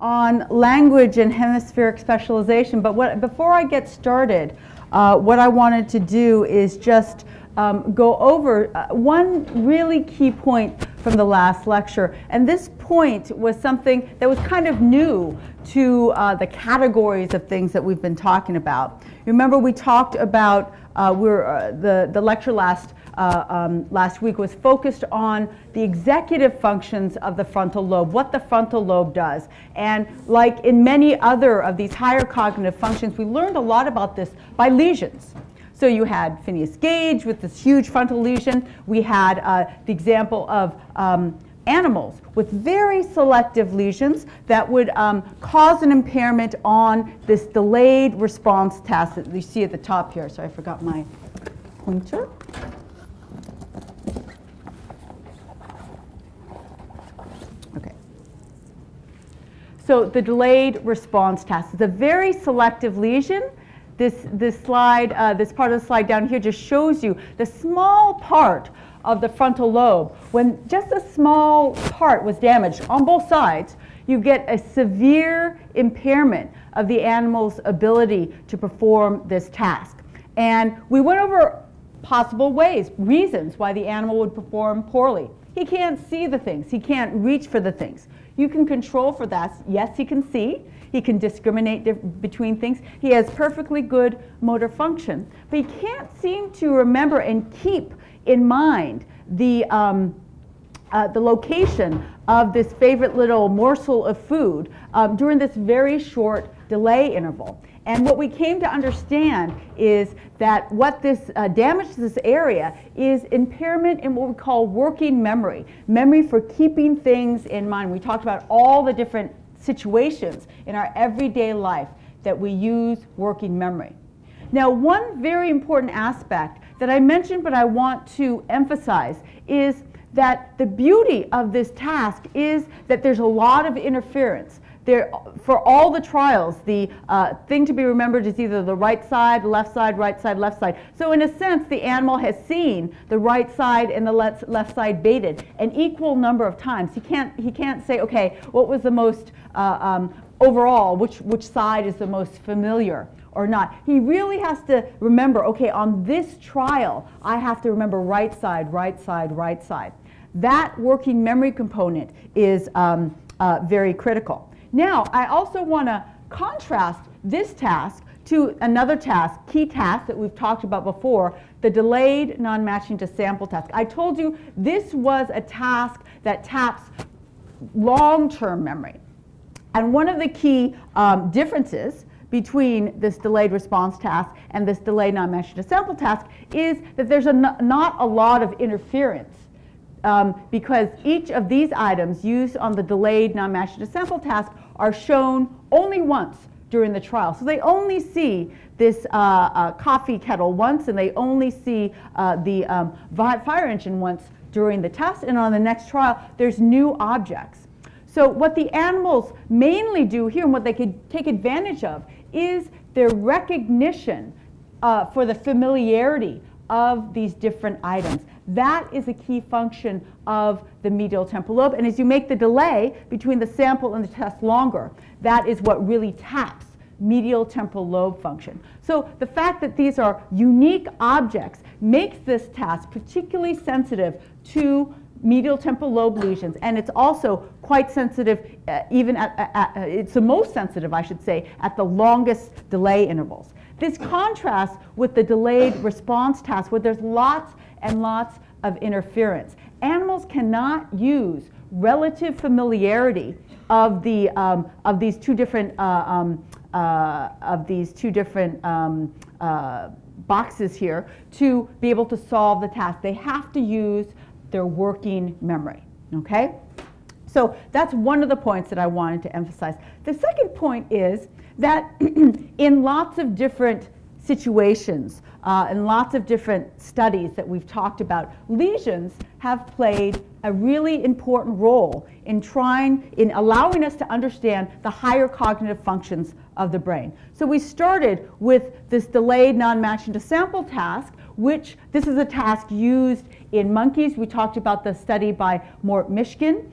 on language and hemispheric specialization, but before I get started, what I wanted to do is just go over one really key point from the last lecture. And this point was something that was kind of new to the categories of things that we've been talking about. Remember, we talked about the lecture last week was focused on the executive functions of the frontal lobe, what the frontal lobe does. And like in many other of these higher cognitive functions, we learned a lot about this by lesions. So you had Phineas Gage with this huge frontal lesion. We had the example of animals with very selective lesions that would cause an impairment on this delayed response task that you see at the top here. So I forgot my pointer. Okay. So the delayed response task is a very selective lesion. This slide, this part of the slide down here just shows you the small part of the frontal lobe. When just a small part was damaged on both sides, you get a severe impairment of the animal's ability to perform this task. And we went over possible ways, reasons why the animal would perform poorly. He can't see the things. He can't reach for the things. You can control for that. Yes, he can see. He can discriminate between things. He has perfectly good motor function. But he can't seem to remember and keep in mind the location of this favorite little morsel of food during this very short delay interval. And what we came to understand is that what this damage to this area is impairment in what we call working memory, memory for keeping things in mind. We talked about all the different situations in our everyday life that we use working memory. Now, one very important aspect that I mentioned but I want to emphasize is that the beauty of this task is that there's a lot of interference. For all the trials, the thing to be remembered is either the right side, left side, right side, left side. So in a sense, the animal has seen the right side and the left side baited an equal number of times. He can't say, okay, what was the most overall, which side is the most familiar or not. He really has to remember, okay, on this trial, I have to remember right side, right side, right side. That working memory component is very critical. Now, I also want to contrast this task to another task, key task that we've talked about before, the delayed non-matching to sample task. I told you this was a task that taps long-term memory. And one of the key differences between this delayed response task and this delayed non-matching to sample task is that there's not a lot of interference. Because each of these items used on the delayed non-matching to sample task are shown only once during the trial. So they only see this coffee kettle once, and they only see the fire engine once during the test, and on the next trial there's new objects. So what the animals mainly do here and what they could take advantage of is their recognition for the familiarity of these different items. That is a key function of the medial temporal lobe. And as you make the delay between the sample and the test longer, that is what really taps medial temporal lobe function. So the fact that these are unique objects makes this task particularly sensitive to medial temporal lobe lesions, and it's also quite sensitive even it's the most sensitive, I should say, at the longest delay intervals. This contrasts with the delayed response task where there's lots and lots of interference. Animals cannot use relative familiarity of these two different boxes here to be able to solve the task. They have to use their working memory. Okay? So that's one of the points that I wanted to emphasize. The second point is that in lots of different situations, in lots of different studies that we've talked about, lesions have played a really important role in allowing us to understand the higher cognitive functions of the brain. So we started with this delayed non-matching to sample task, which this is a task used In monkeys, we talked about the study by Mort Mishkin,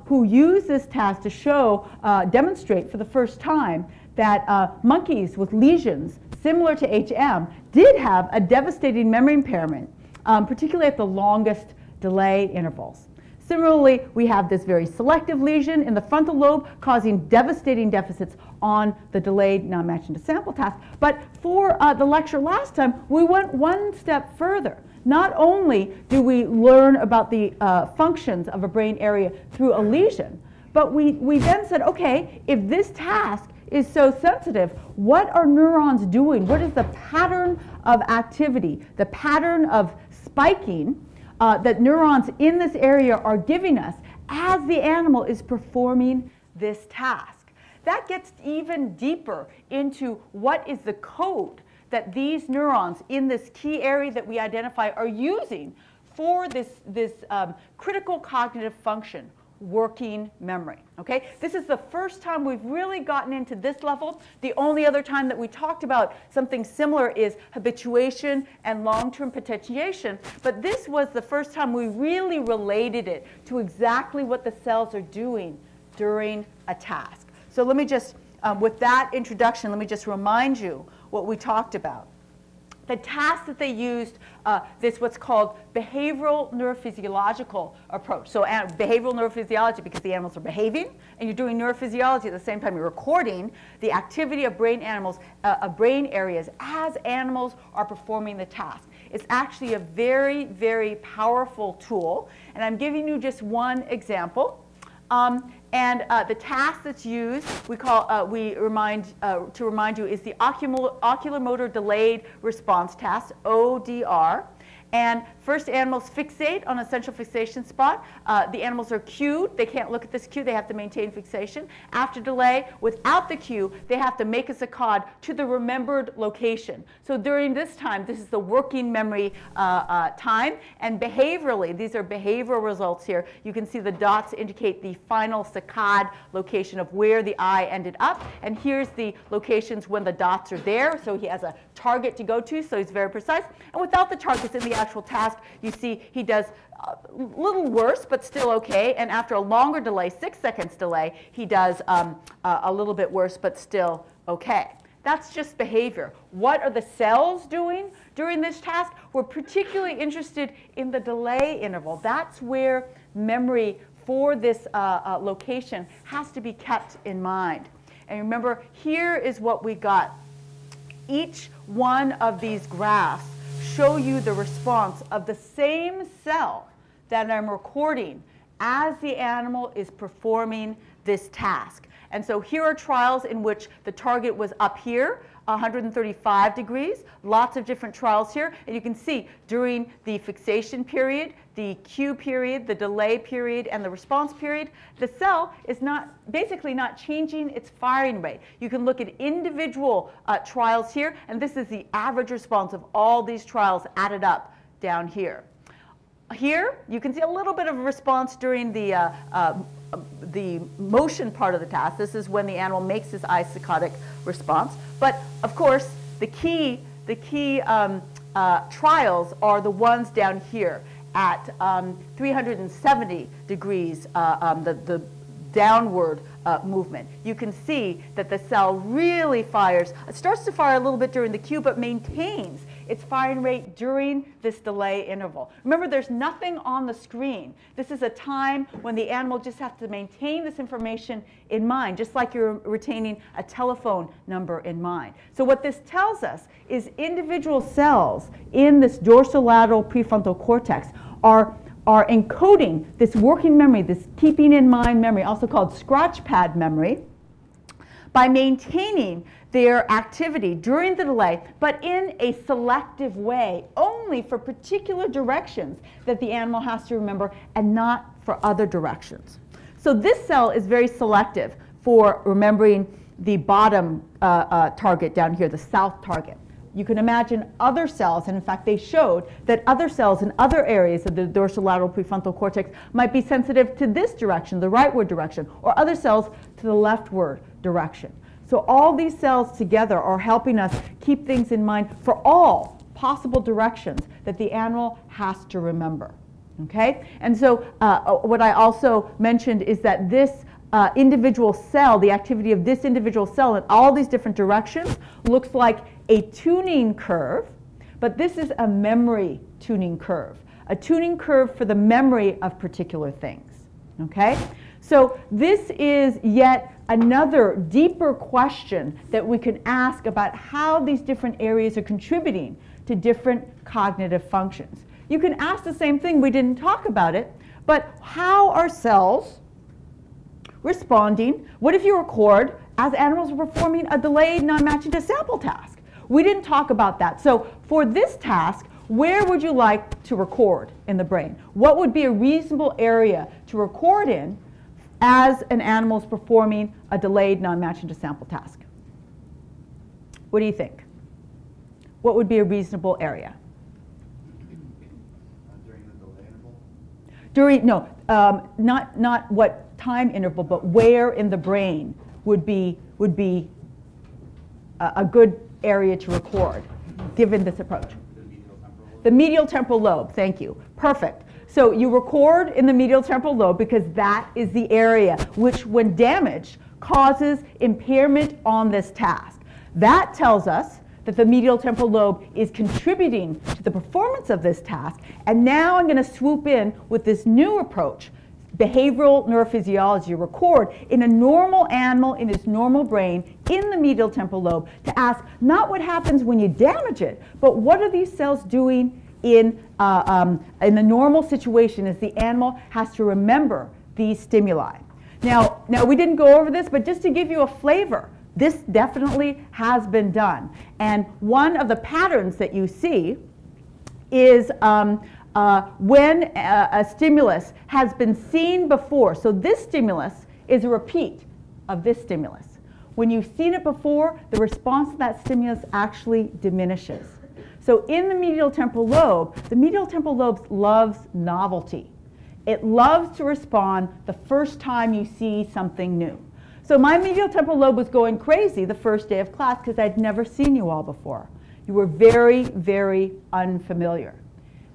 who used this task to show, demonstrate for the first time that monkeys with lesions similar to HM did have a devastating memory impairment, particularly at the longest delay intervals. Similarly, we have this very selective lesion in the frontal lobe causing devastating deficits on the delayed non-matching to sample task. But for the lecture last time, we went one step further. Not only do we learn about the functions of a brain area through a lesion, but we then said, okay, if this task is so sensitive, what are neurons doing? What is the pattern of activity, the pattern of spiking that neurons in this area are giving us as the animal is performing this task? That gets even deeper into what is the code that these neurons in this key area that we identify are using for this critical cognitive function, working memory. Okay? This is the first time we've really gotten into this level. The only other time that we talked about something similar is habituation and long-term potentiation. But this was the first time we really related it to exactly what the cells are doing during a task. So let me just, with that introduction, let me just remind you what we talked about. The task that they used, this what's called behavioral neurophysiological approach. So behavioral neurophysiology, because the animals are behaving, and you're doing neurophysiology at the same time you're recording the activity of brain areas as animals are performing the task. It's actually a very, very powerful tool, and I'm giving you just one example. The task that's used, to remind you, is the oculomotor delayed response task, ODR. And first, animals fixate on a central fixation spot. The animals are cued. They can't look at this cue. They have to maintain fixation. After delay, without the cue, they have to make a saccade to the remembered location. So during this time, this is the working memory time. And behaviorally, these are behavioral results here. You can see the dots indicate the final saccade location of where the eye ended up. And here's the locations when the dots are there. So he has a target to go to, so he's very precise. And without the targets in the actual task, you see he does a little worse, but still okay. And after a longer delay, 6 seconds delay, he does a little bit worse, but still okay. That's just behavior. What are the cells doing during this task? We're particularly interested in the delay interval. That's where memory for this location has to be kept in mind. And remember, here is what we got. Each one of these graphs show you the response of the same cell that I'm recording as the animal is performing this task. And so here are trials in which the target was up here, 135 degrees, lots of different trials here. And you can see during the fixation period, the cue period, the delay period, and the response period, the cell is basically not changing its firing rate. You can look at individual trials here, and this is the average response of all these trials added up down here. Here, you can see a little bit of a response during the motion part of the task. This is when the animal makes this isocotic response. But of course, the key trials are the ones down here at 370 degrees, the downward movement. You can see that the cell really fires. It starts to fire a little bit during the cue, but maintains its firing rate during this delay interval. Remember, there's nothing on the screen. This is a time when the animal just has to maintain this information in mind, just like you're retaining a telephone number in mind. So what this tells us is individual cells in this dorsolateral prefrontal cortex are encoding this working memory, this keeping in mind memory, also called scratchpad memory, by maintaining their activity during the delay, but in a selective way, only for particular directions that the animal has to remember and not for other directions. So this cell is very selective for remembering the bottom target down here, the south target. You can imagine other cells, and in fact they showed that other cells in other areas of the dorsolateral prefrontal cortex might be sensitive to this direction, the rightward direction, or other cells to the leftward direction. So all these cells together are helping us keep things in mind for all possible directions that the animal has to remember. Okay? And so what I also mentioned is that this individual cell, the activity of this individual cell in all these different directions looks like a tuning curve, but this is a memory tuning curve. A tuning curve for the memory of particular things. Okay? So this is yet another deeper question that we can ask about how these different areas are contributing to different cognitive functions. You can ask the same thing, we didn't talk about it, but how are cells responding? What if you record as animals are performing a delayed non-matching to sample task? We didn't talk about that. So for this task, where would you like to record in the brain? What would be a reasonable area to record in as an animal is performing a delayed non-matching to sample task? What do you think? What would be a reasonable area? During the delay interval? Not what time interval, but where in the brain would be a good area to record, given this approach. The medial temporal lobe, thank you. Perfect. So you record in the medial temporal lobe because that is the area which, when damaged, causes impairment on this task. That tells us that the medial temporal lobe is contributing to the performance of this task. And now I'm going to swoop in with this new approach, behavioral neurophysiology, record in a normal animal in its normal brain in the medial temporal lobe to ask not what happens when you damage it, but what are these cells doing in the normal situation as the animal has to remember these stimuli. Now we didn't go over this, but just to give you a flavor, this definitely has been done. And one of the patterns that you see is when a stimulus has been seen before. So this stimulus is a repeat of this stimulus. When you've seen it before, the response to that stimulus actually diminishes. So in the medial temporal lobe loves novelty. It loves to respond the first time you see something new. So my medial temporal lobe was going crazy the first day of class because I'd never seen you all before. You were very, very unfamiliar.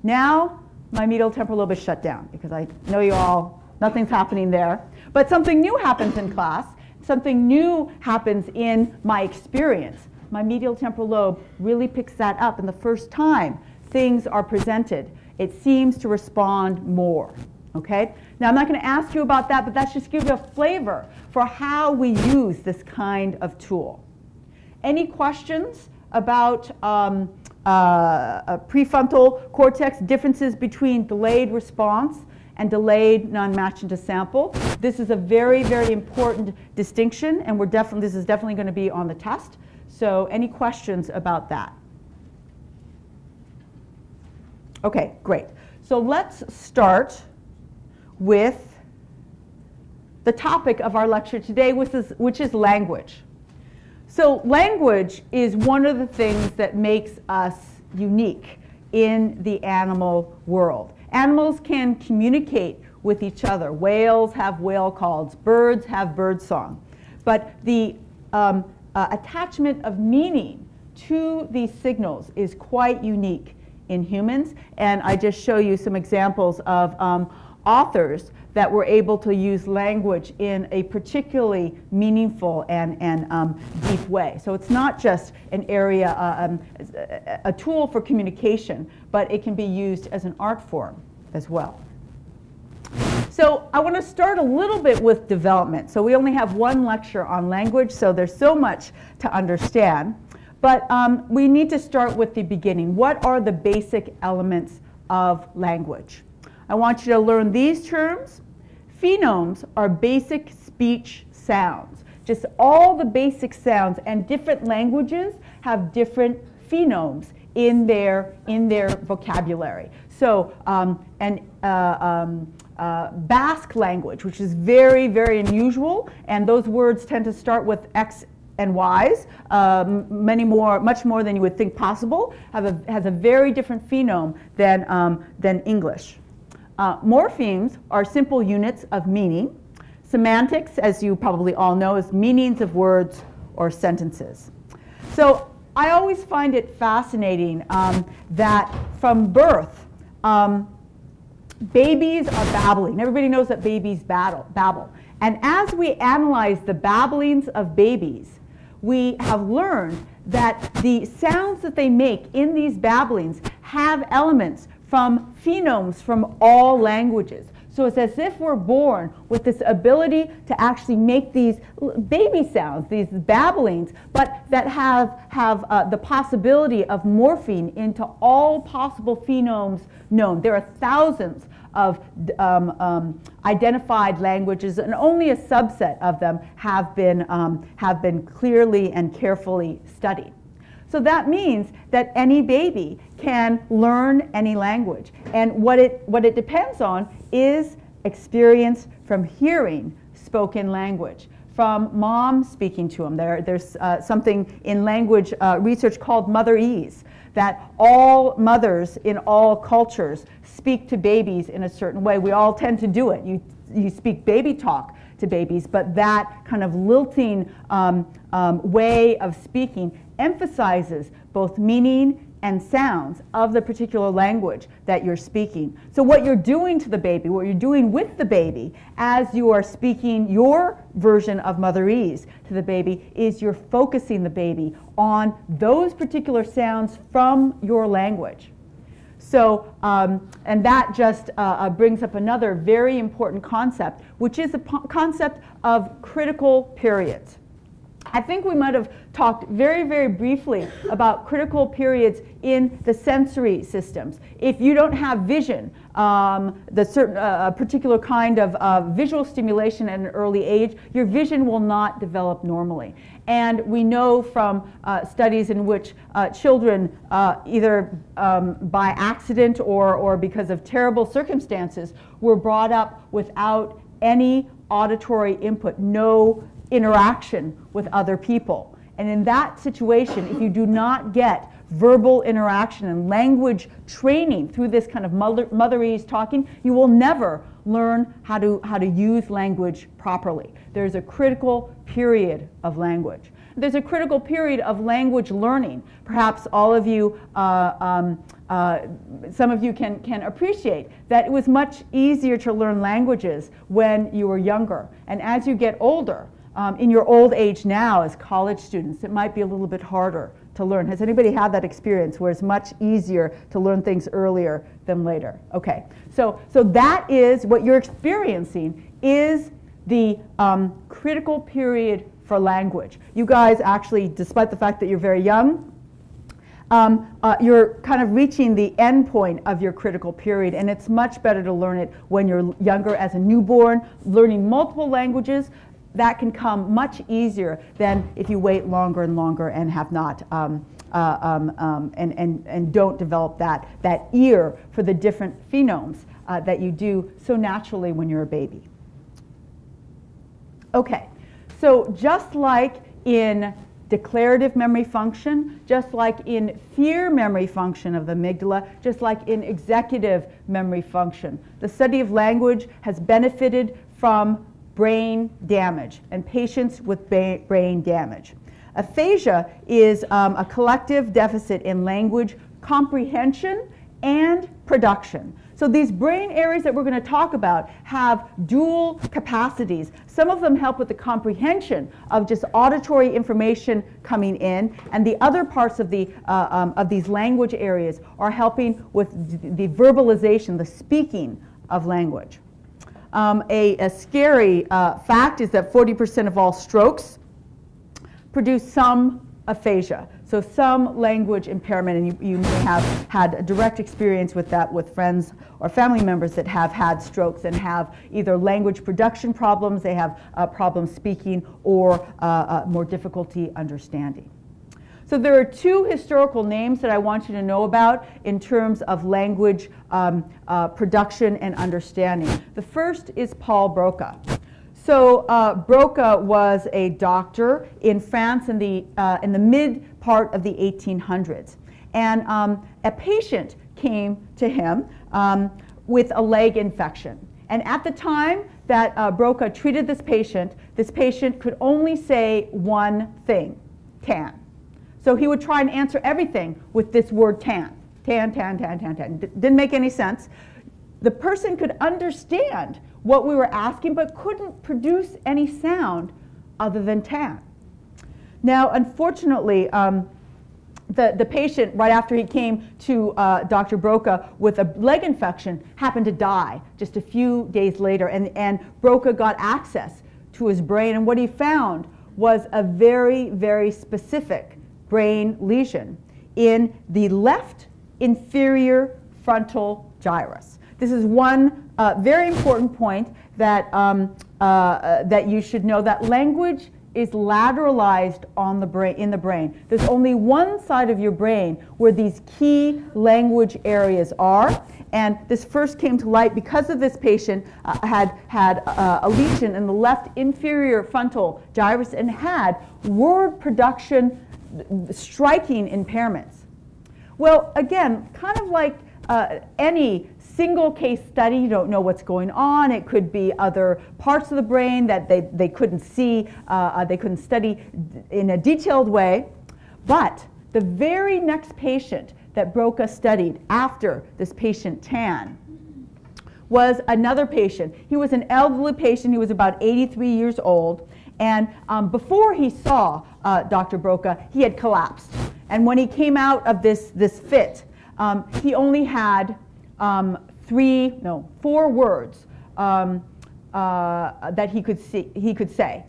Now my medial temporal lobe is shut down because I know you all, nothing's happening there. But something new happens in class. Something new happens in my experience. My medial temporal lobe really picks that up, and the first time things are presented, it seems to respond more. Okay? Now I'm not going to ask you about that, but that just gives you a flavor for how we use this kind of tool. Any questions about prefrontal cortex, differences between delayed response and delayed non-matching to sample? This is a very, very important distinction, and this is definitely going to be on the test. So any questions about that? Okay, great. So let's start with the topic of our lecture today, which is language. So language is one of the things that makes us unique in the animal world. Animals can communicate with each other. Whales have whale calls, birds have bird song. But the attachment of meaning to these signals is quite unique in humans, and I just show you some examples of authors that were able to use language in a particularly meaningful and deep way. So it's not just an area, a tool for communication, but it can be used as an art form as well. So I want to start a little bit with development. So we only have one lecture on language, so there's so much to understand. But we need to start with the beginning. What are the basic elements of language? I want you to learn these terms. Phonemes are basic speech sounds. Just all the basic sounds, and different languages have different phonemes in their vocabulary. So Basque language, which is very, very unusual, and those words tend to start with X and Y's, much more than you would think possible, has a very different phenome than English. Morphemes are simple units of meaning. Semantics, as you probably all know, is meanings of words or sentences. So I always find it fascinating that from birth, babies are babbling. Everybody knows that babies babble. And as we analyze the babblings of babies, we have learned that the sounds that they make in these babblings have elements from phonemes from all languages. So it's as if we're born with this ability to actually make these baby sounds, these babblings, but that have the possibility of morphing into all possible phonemes known. There are thousands of identified languages, and only a subset of them have been clearly and carefully studied. So that means that any baby can learn any language. And what it depends on is experience from hearing spoken language, from mom speaking to them. There's something in language research called motherese, that all mothers in all cultures speak to babies in a certain way. We all tend to do it. You speak baby talk to babies, but that kind of lilting way of speaking emphasizes both meaning and sounds of the particular language that you're speaking. So what you're doing to the baby, what you're doing with the baby as you are speaking your version of motherese to the baby is you're focusing the baby on those particular sounds from your language. So, and that just brings up another very important concept, which is the concept of critical periods. I think we might have talked very, very briefly about critical periods in the sensory systems. If you don't have vision, a particular kind of visual stimulation at an early age, your vision will not develop normally. And we know from studies in which children, either by accident or because of terrible circumstances, were brought up without any auditory input, no interaction with other people. And in that situation, if you do not get verbal interaction and language training through this kind of motherese talking, you will never learn how to use language properly. There's a critical period of language. There's a critical period of language learning. Perhaps all of you, some of you can appreciate that it was much easier to learn languages when you were younger. And as you get older, in your old age now as college students, it might be a little bit harder to learn. Has anybody had that experience where it's much easier to learn things earlier than later? Okay, so that is what you're experiencing is the critical period for language. You guys actually, despite the fact that you're very young, you're kind of reaching the end point of your critical period, and it's much better to learn it when you're younger as a newborn. Learning multiple languages, that can come much easier than if you wait longer and longer and have not and don't develop that ear for the different phonemes that you do so naturally when you're a baby. Okay, so just like in declarative memory function, just like in fear memory function of the amygdala, just like in executive memory function, the study of language has benefited from brain damage and patients with brain damage. Aphasia is a collective deficit in language comprehension and production. So these brain areas that we're going to talk about have dual capacities. Some of them help with the comprehension of just auditory information coming in, and the other parts of these language areas are helping with the verbalization, the speaking of language. A scary fact is that 40% of all strokes produce some aphasia, so some language impairment, and you may have had a direct experience with that with friends or family members that have had strokes and have either language production problems, they have problems speaking, or more difficulty understanding. So there are two historical names that I want you to know about in terms of language production and understanding. The first is Paul Broca. So Broca was a doctor in France in the mid part of the 1800s. And a patient came to him with a leg infection. And at the time that Broca treated this patient could only say one thing, can. So he would try and answer everything with this word tan. Tan, tan, tan, tan, tan. Didn't make any sense. The person could understand what we were asking, but couldn't produce any sound other than tan. Now, unfortunately, the patient, right after he came to Dr. Broca with a leg infection, happened to die just a few days later, and Broca got access to his brain, and what he found was a very, very specific brain lesion in the left inferior frontal gyrus. This is one very important point that, that you should know, that language is lateralized on the brain, in the brain. There's only one side of your brain where these key language areas are, and this first came to light because of this patient had a lesion in the left inferior frontal gyrus and had word production striking impairments. Well, again, kind of like any single case study, you don't know what's going on. It could be other parts of the brain that they couldn't see, they couldn't study in a detailed way. But the very next patient that Broca studied after this patient Tan was another patient. He was an elderly patient. He was about 83 years old. And before he saw Dr. Broca, he had collapsed. And when he came out of this fit, he only had 4 words that he could say.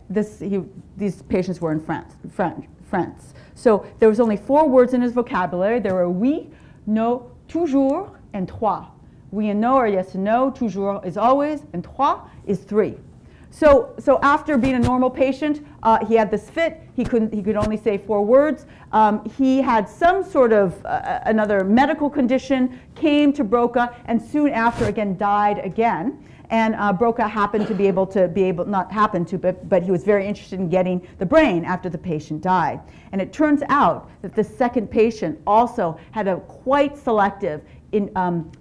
These patients were in France. So there was only 4 words in his vocabulary. There were oui, no, toujours, and trois. Oui and no are yes and no. Toujours is always, and trois is 3. So after being a normal patient, he had this fit. He could only say 4 words. He had some sort of another medical condition, came to Broca, and soon after again died again. And Broca happened to be able, not happened to, but he was very interested in getting the brain after the patient died. And it turns out that the second patient also had a quite selective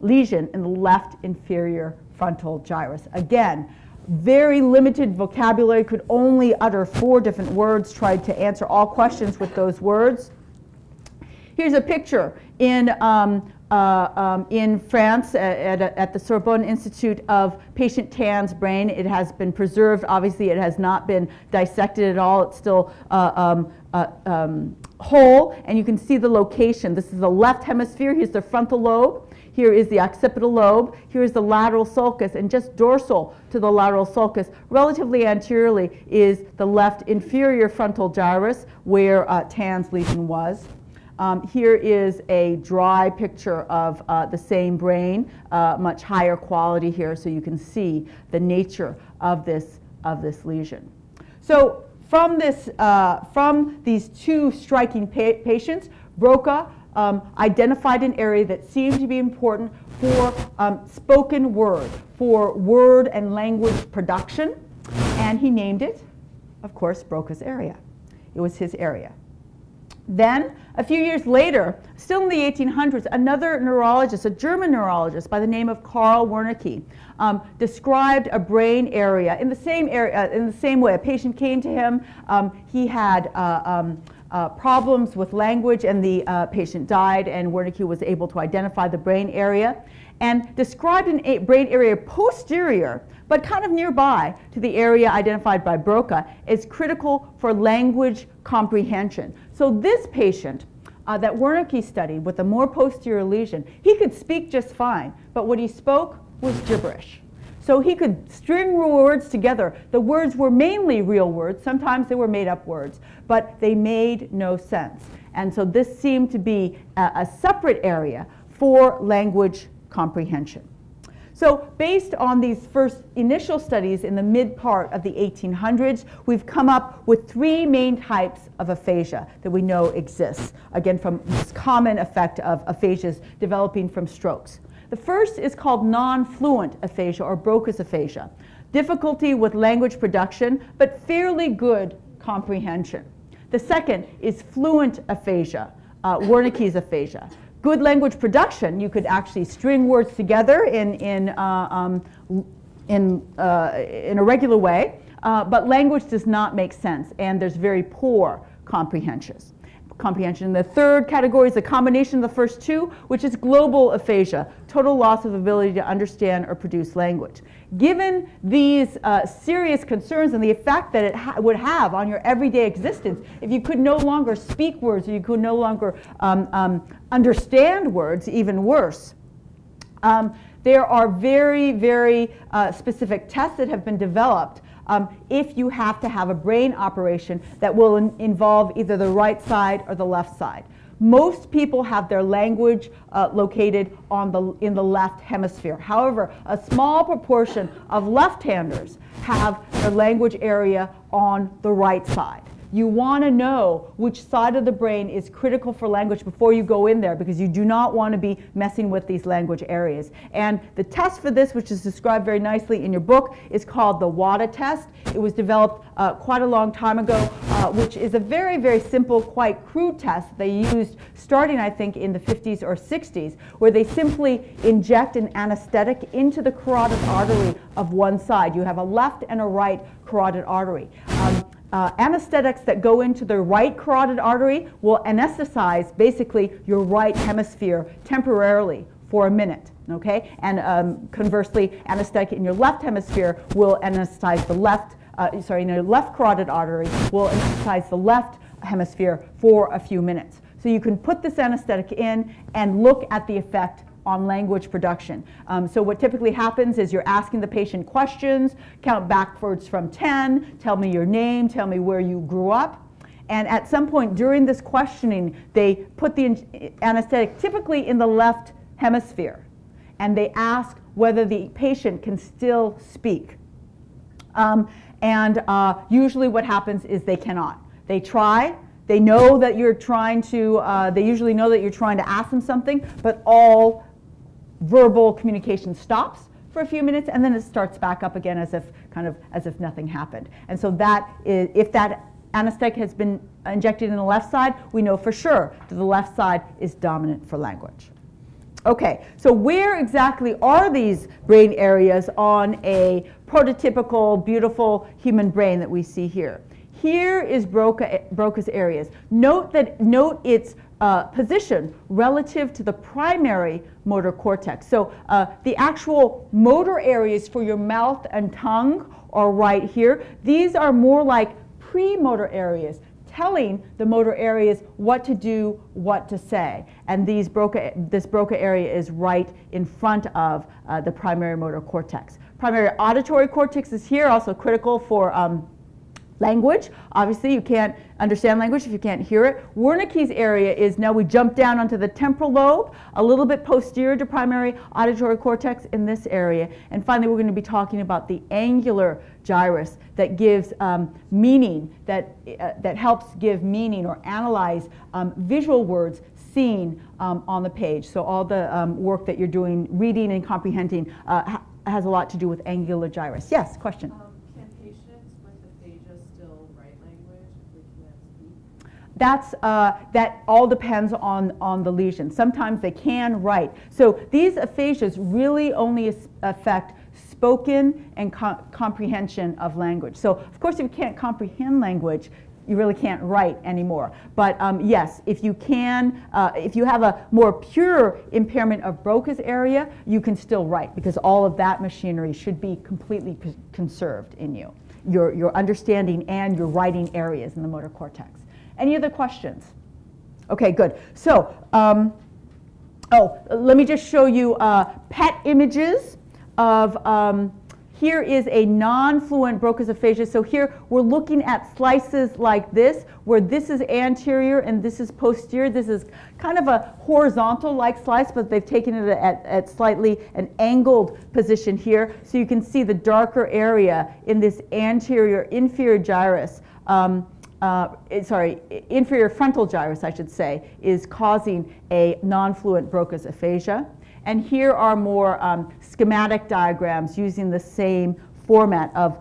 lesion in the left inferior frontal gyrus. Again, very limited vocabulary, could only utter 4 different words, tried to answer all questions with those words. Here's a picture in France at the Sorbonne Institute of patient Tan's brain. It has been preserved. Obviously, it has not been dissected at all. It's still whole, and you can see the location. This is the left hemisphere. Here's the frontal lobe. Here is the occipital lobe. Here is the lateral sulcus, and just dorsal to the lateral sulcus, relatively anteriorly, is the left inferior frontal gyrus, where Tan's lesion was. Here is a dry picture of the same brain, much higher quality here, so you can see the nature of this lesion. So from these 2 striking patients, Broca identified an area that seemed to be important for spoken word, for word and language production, and he named it, of course, Broca's area. It was his area. Then, a few years later, still in the 1800s, another neurologist, a German neurologist by the name of Karl Wernicke, described a brain area in the same way. A patient came to him. He had problems with language, and the patient died, and Wernicke was able to identify the brain area and described a brain area posterior, but kind of nearby to the area identified by Broca, as critical for language comprehension. So this patient that Wernicke studied with a more posterior lesion, he could speak just fine, but what he spoke was gibberish. So he could string words together. The words were mainly real words. Sometimes they were made-up words, but they made no sense. And so this seemed to be a separate area for language comprehension. So based on these first initial studies in the mid part of the 1800s, we've come up with 3 main types of aphasia that we know exists, again, from this common effect of aphasias developing from strokes. The first is called non-fluent aphasia, or Broca's aphasia. Difficulty with language production, but fairly good comprehension. The second is fluent aphasia, Wernicke's aphasia. Good language production, you could actually string words together in a regular way, but language does not make sense, and there's very poor comprehension. comprehension. The third category is a combination of the first two, which is global aphasia, total loss of ability to understand or produce language. Given these serious concerns and the effect that it would have on your everyday existence, if you could no longer speak words or you could no longer understand words, even worse, there are very, very specific tests that have been developed if you have to have a brain operation that will involve either the right side or the left side. Most people have their language located in the left hemisphere. However, a small proportion of left-handers have their language area on the right side. You want to know which side of the brain is critical for language before you go in there, because you do not want to be messing with these language areas. And the test for this, which is described very nicely in your book, is called the WADA test. It was developed quite a long time ago, which is a very, very simple, quite crude test they used starting, I think, in the 50s or 60s, where they simply inject an anesthetic into the carotid artery of one side. You have a left and a right carotid artery. Anesthetics that go into the right carotid artery will anesthetize basically your right hemisphere temporarily for a minute, okay? And conversely, anesthetic in your left hemisphere will anesthetize the left, in your left carotid artery will anesthetize the left hemisphere for a few minutes. So you can put this anesthetic in and look at the effect on language production. So what typically happens is you're asking the patient questions, count backwards from 10, tell me your name, tell me where you grew up. And at some point during this questioning, they put the anesthetic typically in the left hemisphere, and they ask whether the patient can still speak. Usually what happens is they cannot. They try. They know that you're trying to, they usually know that you're trying to ask them something, but all verbal communication stops for a few minutes, and then it starts back up again as if nothing happened. And so that is, if that anesthetic has been injected in the left side, we know for sure that the left side is dominant for language. Okay, so where exactly are these brain areas on a prototypical, beautiful human brain that we see here? Here is Broca's areas. Note its position relative to the primary motor cortex. So the actual motor areas for your mouth and tongue are right here. These are more like premotor areas, telling the motor areas what to do, what to say. And this Broca area is right in front of the primary motor cortex. Primary auditory cortex is here, also critical for language. Obviously, you can't understand language if you can't hear it. Wernicke's area is, now we jump down onto the temporal lobe, a little bit posterior to primary auditory cortex in this area. And finally, we're going to be talking about the angular gyrus that gives meaning, that helps give meaning or analyze visual words seen on the page. So all the work that you're doing, reading and comprehending, has a lot to do with angular gyrus. Yes, question? That all depends on the lesion. Sometimes they can write. So these aphasias really only affect spoken and comprehension of language. So of course, if you can't comprehend language, you really can't write anymore. But yes, if you have a more pure impairment of Broca's area, you can still write, because all of that machinery should be completely conserved in you, your understanding and your writing areas in the motor cortex. Any other questions? Okay, good. So, let me just show you PET images of, here is a non-fluent Broca's aphasia. So here we're looking at slices like this, where this is anterior and this is posterior. This is kind of a horizontal-like slice, but they've taken it at slightly an angled position here. So you can see the darker area in this anterior inferior gyrus. Inferior frontal gyrus, I should say, is causing a non-fluent Broca's aphasia. And here are more schematic diagrams using the same format of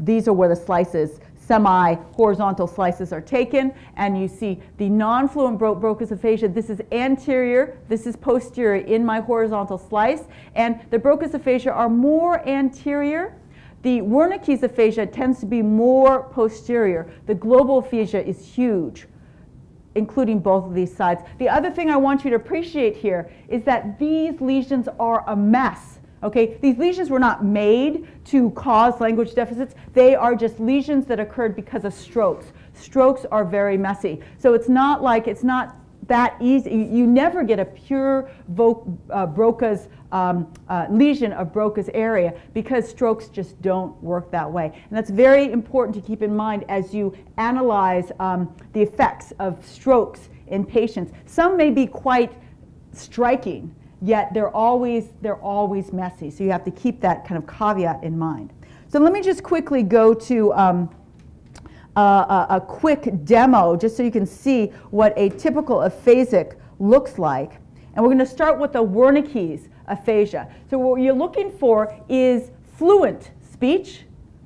these are where the slices, semi-horizontal slices, are taken. And you see the non-fluent Broca's aphasia. This is anterior, this is posterior in my horizontal slice. And the Broca's aphasia are more anterior. The Wernicke's aphasia tends to be more posterior. The global aphasia is huge. including both of these sides. The other thing I want you to appreciate here is that these lesions are a mess. Okay, these lesions were not made to cause language deficits. They are just lesions that occurred because of strokes. Strokes are very messy. So it's not that easy. You never get a pure Broca's lesion of Broca's area because strokes just don't work that way. And that's very important to keep in mind as you analyze the effects of strokes in patients. Some may be quite striking, yet they're always messy. So you have to keep that kind of caveat in mind. So let me just quickly go to a quick demo just so you can see what a typical aphasic looks like. And we're going to start with the Wernicke's aphasia. So what you're looking for is fluent speech,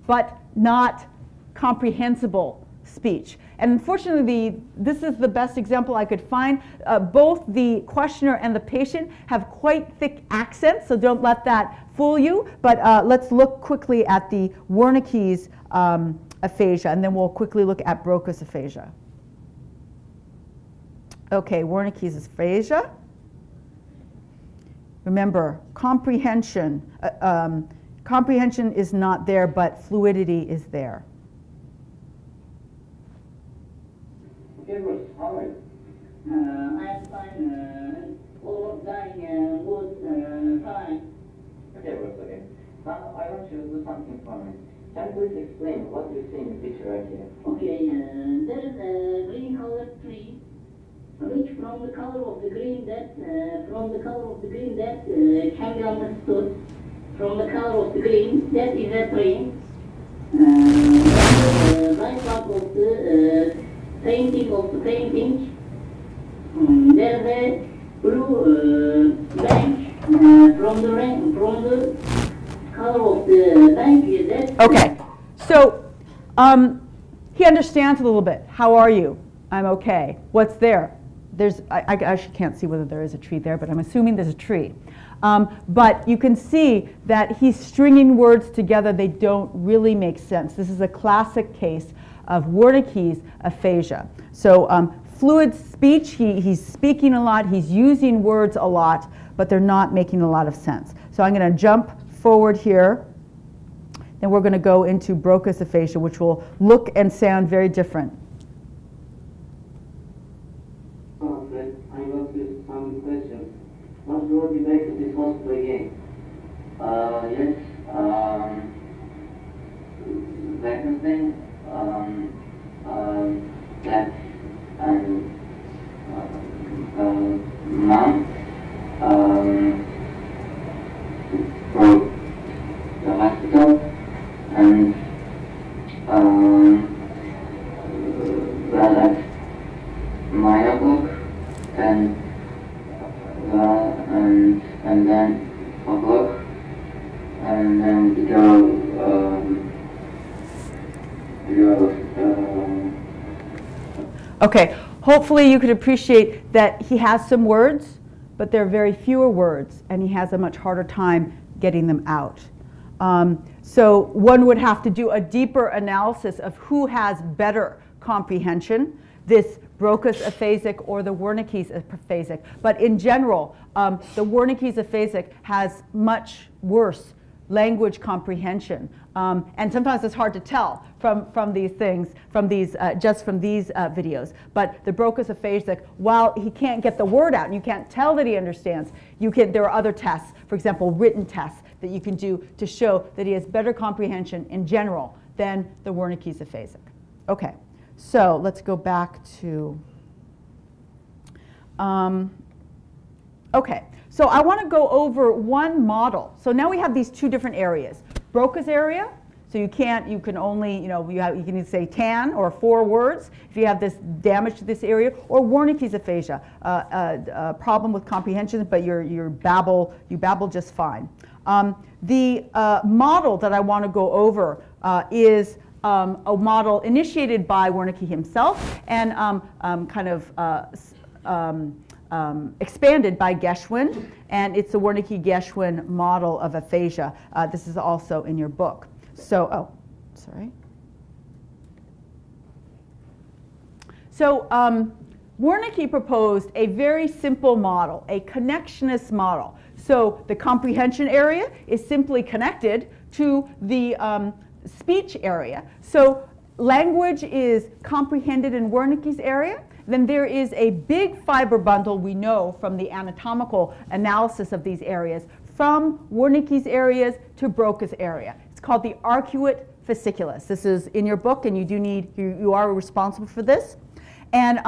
but not comprehensible speech. And unfortunately, this is the best example I could find. Both the questioner and the patient have quite thick accents, so don't let that fool you. But let's look quickly at the Wernicke's aphasia, and then we'll quickly look at Broca's aphasia. Okay, Wernicke's aphasia. Remember, comprehension is not there, but fluidity is there. Okay, Bruce, how are you? I am fine. All of dying good, fine. Okay, Bruce, okay. Now I want you to do something for me. Can you please explain what you see in the picture right here? Okay, there is a green colored tree, which from the color of the green that can be understood. From the color of the green, that is a tree. Right part of the painting, there's a blue bank from the color of the bank. Okay, so he understands a little bit. How are you? I'm okay. What's there? I actually can't see whether there is a tree there, but I'm assuming there's a tree. But you can see that he's stringing words together. They don't really make sense. This is a classic case of Wernicke's aphasia. So fluid speech, he's speaking a lot, he's using words a lot, but they're not making a lot of sense. So I'm going to jump forward here. Then we're going to go into Broca's aphasia, which will look and sound very different. Fred, I got you some questions. What brought you back to this hospital again? Yes, Wednesday, that and mom for the hospital and well at 9 o'clock and then o'clock and then we go Okay, hopefully you could appreciate that he has some words, but there are very fewer words, and he has a much harder time getting them out. So one would have to do a deeper analysis of who has better comprehension, this Broca's aphasic or the Wernicke's aphasic. But in general, the Wernicke's aphasic has much worse language comprehension. And sometimes it's hard to tell from these things, just from these videos. But the Broca's aphasic, while he can't get the word out and you can't tell that he understands, there are other tests, for example, written tests that you can do to show that he has better comprehension in general than the Wernicke's aphasic. Okay, so let's go back to, okay. So I want to go over one model. So now we have these two different areas. Broca's area, so you can only, you can either say tan or 4 words if you have this damage to this area, or Wernicke's aphasia, a problem with comprehension, but you babble just fine. The model that I want to go over is a model initiated by Wernicke himself and expanded by Geschwind, and it's the Wernicke-Geschwind model of aphasia. This is also in your book. So, So Wernicke proposed a very simple model, a connectionist model. So the comprehension area is simply connected to the speech area. So language is comprehended in Wernicke's area. Then there is a big fiber bundle, we know from the anatomical analysis of these areas, from Wernicke's areas to Broca's area. It's called the arcuate fasciculus. This is in your book, and you are responsible for this. And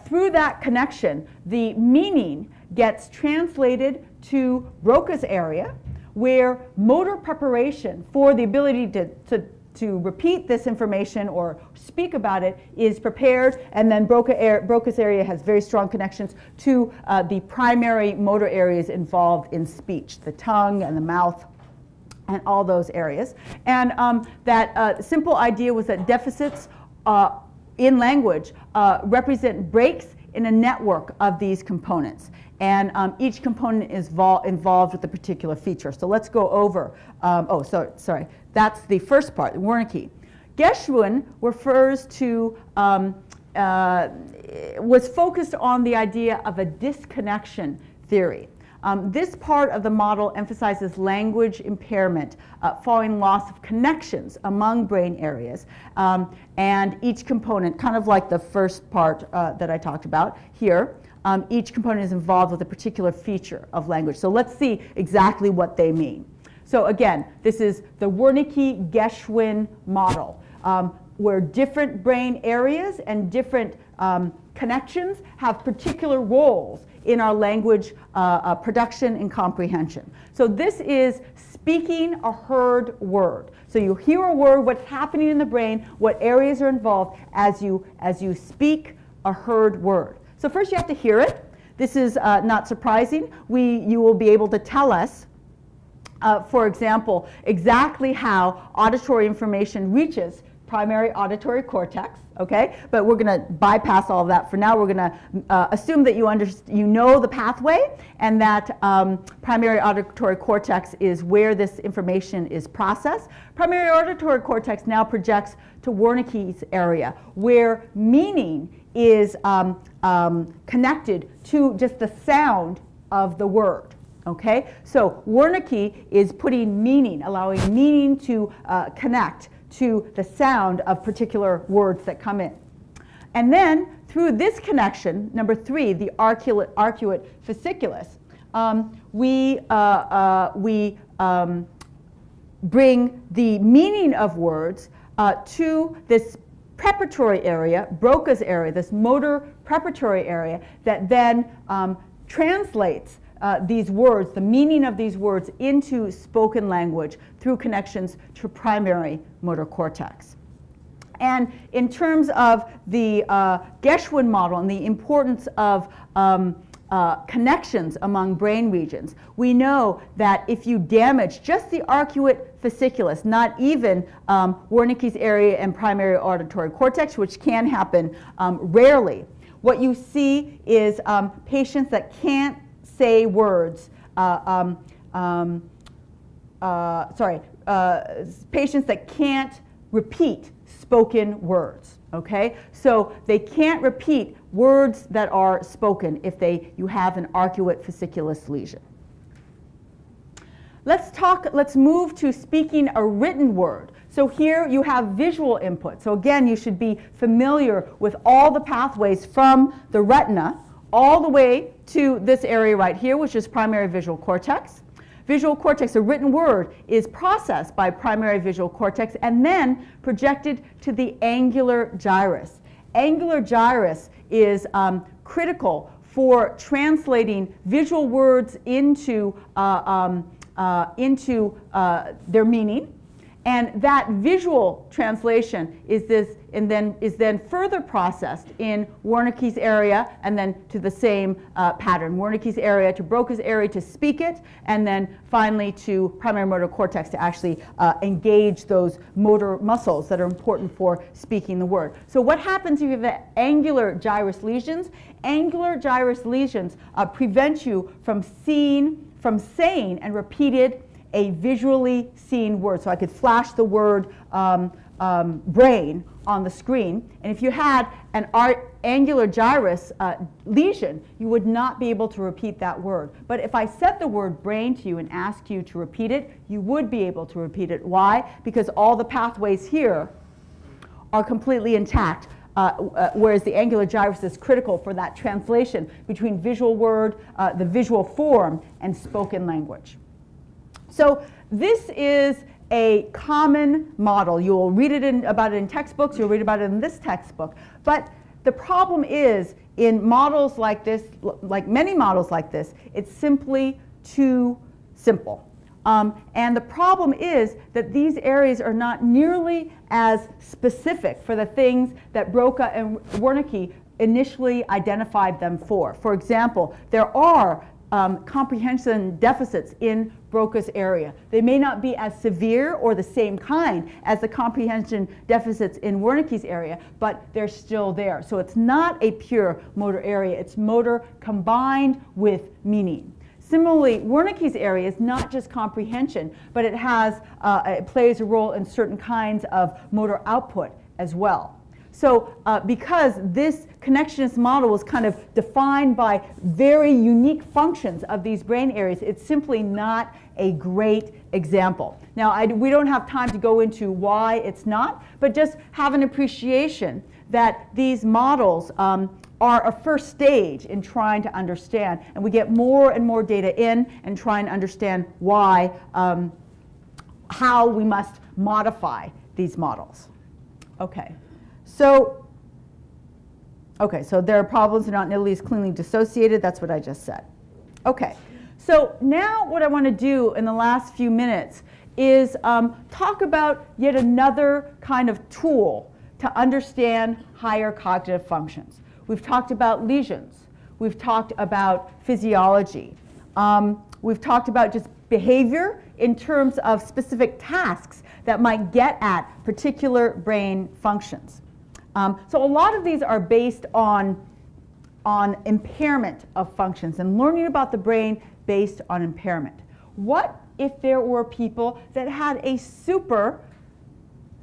through that connection, the meaning gets translated to Broca's area, where motor preparation for the ability to repeat this information or speak about it is prepared, and then Broca's area has very strong connections to the primary motor areas involved in speech, the tongue and the mouth and all those areas. And that simple idea was that deficits in language represent breaks in a network of these components. And each component is involved with a particular feature. So let's go over, sorry, that's the first part, Wernicke. Geschwin refers to, was focused on the idea of a disconnection theory. This part of the model emphasizes language impairment following loss of connections among brain areas, and each component, kind of like the first part that I talked about here, each component is involved with a particular feature of language. So let's see exactly what they mean. So again, this is the Wernicke-Geschwin model, where different brain areas and different connections have particular roles in our language production and comprehension. So this is speaking a heard word. So you hear a word, what's happening in the brain, what areas are involved as you speak a heard word. So first you have to hear it. This is not surprising. You will be able to tell us, for example, exactly how auditory information reaches primary auditory cortex, okay? But we're going to bypass all of that for now. We're going to assume that you know the pathway, and that primary auditory cortex is where this information is processed. Primary auditory cortex now projects to Wernicke's area, where meaning is connected to just the sound of the word. Okay, so Wernicke is putting meaning, allowing meaning to connect to the sound of particular words that come in. And then through this connection, number 3, the arcuate fasciculus, we bring the meaning of words to this preparatory area, Broca's area, this motor preparatory area, that then translates these words, the meaning of these words, into spoken language through connections to primary motor cortex. And in terms of the Geschwin model and the importance of connections among brain regions, we know that if you damage just the arcuate fasciculus, not even Wernicke's area and primary auditory cortex, which can happen rarely, what you see is patients that can't say words, patients that can't repeat spoken words, okay? So they can't repeat words that are spoken if you have an arcuate fasciculus lesion. Let's move to speaking a written word. So here you have visual input. So again, you should be familiar with all the pathways from the retina all the way to this area right here, which is primary visual cortex. Visual cortex, a written word, is processed by primary visual cortex and then projected to the angular gyrus. Angular gyrus is critical for translating visual words into their meaning. And that visual translation is then further processed in Wernicke's area, and then to the same pattern. Wernicke's area to Broca's area to speak it, and then finally to primary motor cortex to actually engage those motor muscles that are important for speaking the word. So what happens if you have angular gyrus lesions? Angular gyrus lesions prevent you from saying and repeated a visually seen word. So I could flash the word brain on the screen, and if you had an angular gyrus lesion, you would not be able to repeat that word. But if I said the word brain to you and asked you to repeat it, you would be able to repeat it. Why? Because all the pathways here are completely intact, whereas the angular gyrus is critical for that translation between visual word, the visual form, and spoken language. So this is a common model. You'll read about it in textbooks, you'll read about it in this textbook. But the problem is, in models like this, like many models like this, it's simply too simple. And the problem is that these areas are not nearly as specific for the things that Broca and Wernicke initially identified them for. For example, there are comprehension deficits in Broca's area. They may not be as severe or the same kind as the comprehension deficits in Wernicke's area, but they're still there. So it's not a pure motor area, it's motor combined with meaning. Similarly, Wernicke's area is not just comprehension, but it plays a role in certain kinds of motor output as well. So because this connectionist model was kind of defined by very unique functions of these brain areas, it's simply not a great example. Now, we don't have time to go into why it's not, but just have an appreciation that these models are a first stage in trying to understand, and we get more and more data in and try and understand why, how we must modify these models. Okay. So there are problems, they're not nearly as cleanly dissociated. That's what I just said. Okay, so now what I want to do in the last few minutes is talk about yet another kind of tool to understand higher cognitive functions. We've talked about lesions. We've talked about physiology. We've talked about just behavior in terms of specific tasks that might get at particular brain functions. So a lot of these are based on impairment of functions and learning about the brain based on impairment. What if there were people that had a super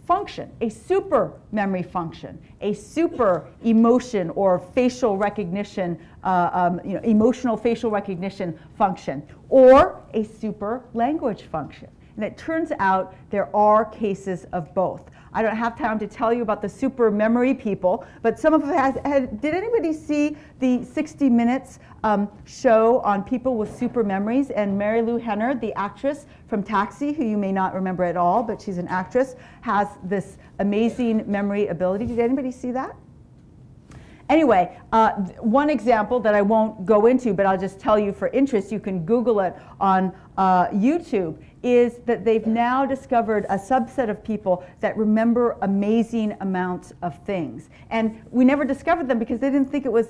function, a super memory function, a super emotion or facial recognition, emotional facial recognition function, or a super language function? And it turns out there are cases of both. I don't have time to tell you about the super memory people, but some of us did anybody see the 60 Minutes show on people with super memories? And Mary Lou Henner, the actress from Taxi, who you may not remember at all, but she's an actress, has this amazing memory ability. Did anybody see that? Anyway, one example that I won't go into, but I'll just tell you for interest, you can Google it on YouTube, is that they've now discovered a subset of people that remember amazing amounts of things. And we never discovered them because they didn't think it was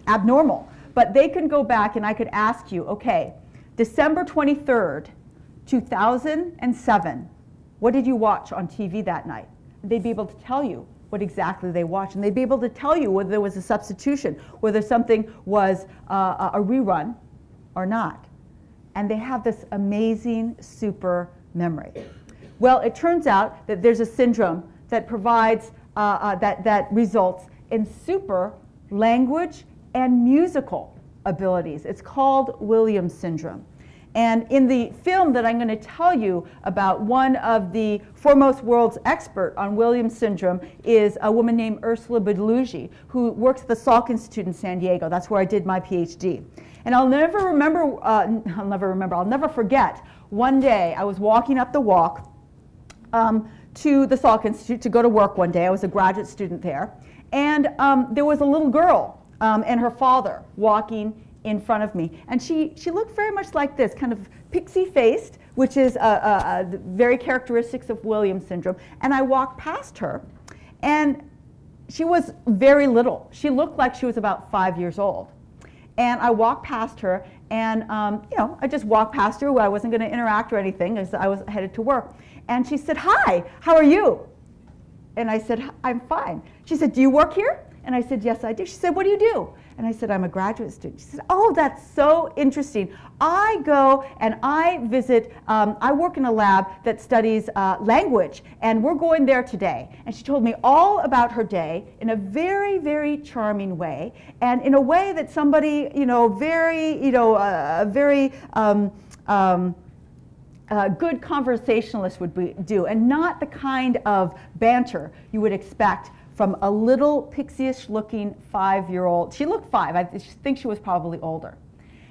abnormal. But they can go back and I could ask you, okay, December 23rd, 2007, what did you watch on TV that night? They'd be able to tell you what exactly they watched, and they'd be able to tell you whether there was a substitution, whether something was a rerun or not. And they have this amazing super memory. Well, it turns out that there's a syndrome that provides, that results in super language and musical abilities. It's called Williams syndrome. And in the film that I'm going to tell you about, one of the foremost world's expert on Williams syndrome is a woman named Ursula Bellucci, who works at the Salk Institute in San Diego. That's where I did my PhD. And I'll never forget, one day I was walking up the walk to the Salk Institute to go to work one day. I was a graduate student there. And there was a little girl and her father walking in front of me. And she looked very much like this, kind of pixie-faced, which is very characteristics of Williams syndrome. And I walked past her, and she was very little. She looked like she was about 5 years old. And I walked past her, and I just walked past her. I wasn't going to interact or anything, as I was headed to work. And she said, "Hi, how are you?" And I said, "I'm fine." She said, "Do you work here?" And I said, "Yes, I do." She said, "What do you do?" And I said, I'm a graduate student. She said, oh, that's so interesting. I go and I visit, I work in a lab that studies language, and we're going there today. And she told me all about her day in a very, very charming way, and in a way that somebody, very, good conversationalist would do, and not the kind of banter you would expect from a little pixie-ish looking 5-year-old. She looked 5. I think she was probably older.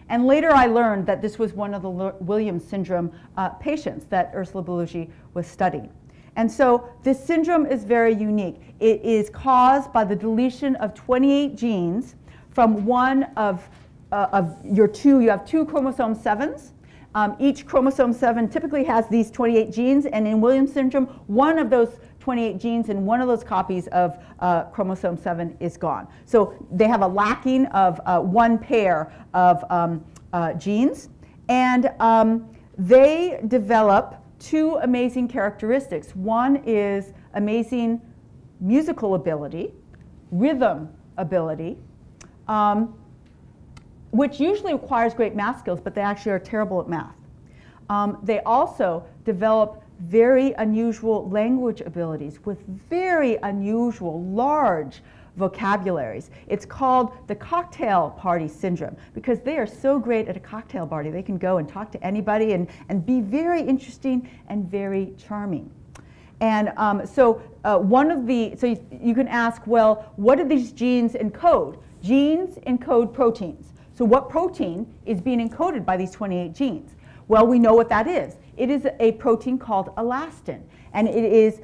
And later I learned that this was one of the Williams syndrome patients that Ursula Balugi was studying. And so this syndrome is very unique. It is caused by the deletion of 28 genes from one of your two. You have 2 chromosome 7s. Each chromosome 7 typically has these 28 genes, and in Williams syndrome, one of those 28 genes in one of those copies of chromosome 7 is gone. So they have a lacking of one pair of genes, and they develop 2 amazing characteristics. One is amazing musical ability, rhythm ability, which usually requires great math skills, but they actually are terrible at math. They also develop very unusual language abilities with very unusual, large vocabularies. It's called the cocktail party syndrome because they are so great at a cocktail party. They can go and talk to anybody and be very interesting and very charming. And so you can ask, well, what do these genes encode? Genes encode proteins. So what protein is being encoded by these 28 genes? Well, we know what that is. It is a protein called elastin. And it is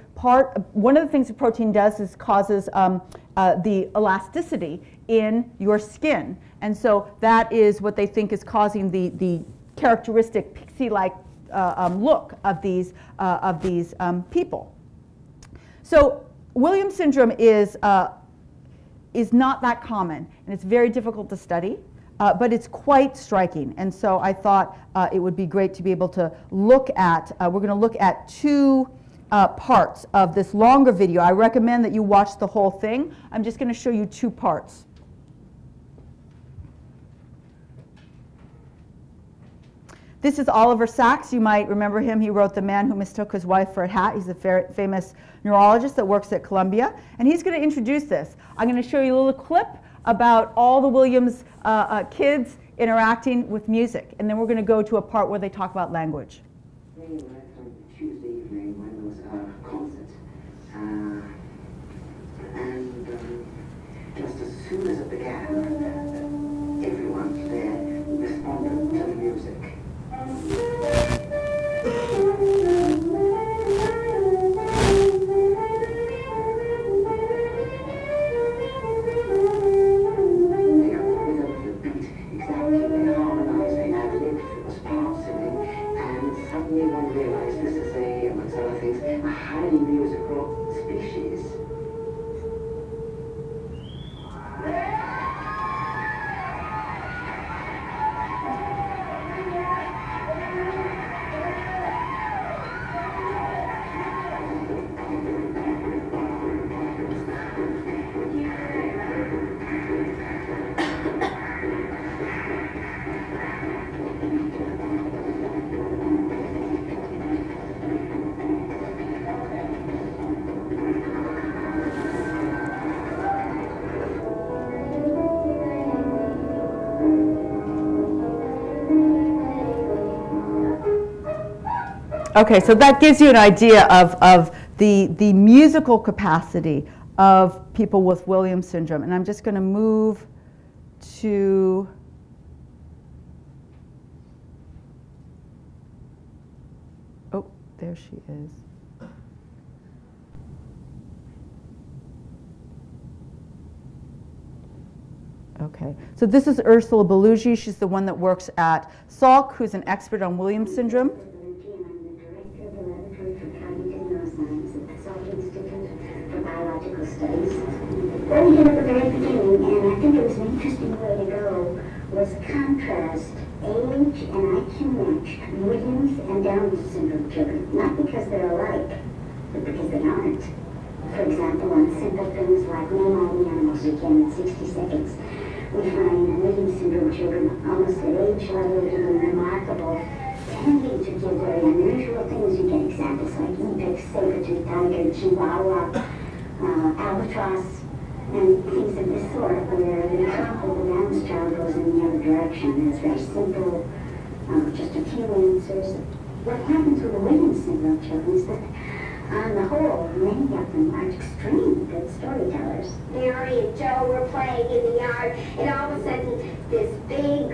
one of the things the protein does is causes the elasticity in your skin. And so that is what they think is causing the characteristic pixie-like look of these people. So Williams syndrome is not that common, and it's very difficult to study. But it's quite striking, and so I thought it would be great to be able to look at, we're going to look at 2 parts of this longer video. I recommend that you watch the whole thing. I'm just going to show you 2 parts. This is Oliver Sacks. You might remember him. He wrote The Man Who Mistook His Wife for a Hat. He's a famous neurologist that works at Columbia, and he's going to introduce this. I'm going to show you a little clip about all the Williams kids interacting with music. And then we're going to go to a part where they talk about language. Tuesday evening when there was a concert. And just as soon as it began, everyone there responded to the music. One realized this is amongst other things, a highly musical species. Okay, so that gives you an idea of the musical capacity of people with Williams syndrome. And I'm just going to move to there she is. Okay, so this is Ursula Balugi. She's the one that works at Salk, who's an expert on Williams syndrome. What we did at the very beginning, and I think it was an interesting way to go, was contrast age and IQ matched Williams and Down syndrome children. Not because they're alike, but because they aren't. For example, on simple things like name all the animals you can in 60 seconds. we find Williams syndrome children almost at age level doing remarkable, tending to do very unusual things. You get examples like ibex, saber-toothed tiger, chihuahua, albatross, and things of this sort, where the comparable Down's child goes in the other direction. It's very simple, just a few answers. What happens with the Williams syndrome children is that, on the whole, many of them are extremely good storytellers. Mary and Joe were playing in the yard, and all of a sudden, this big,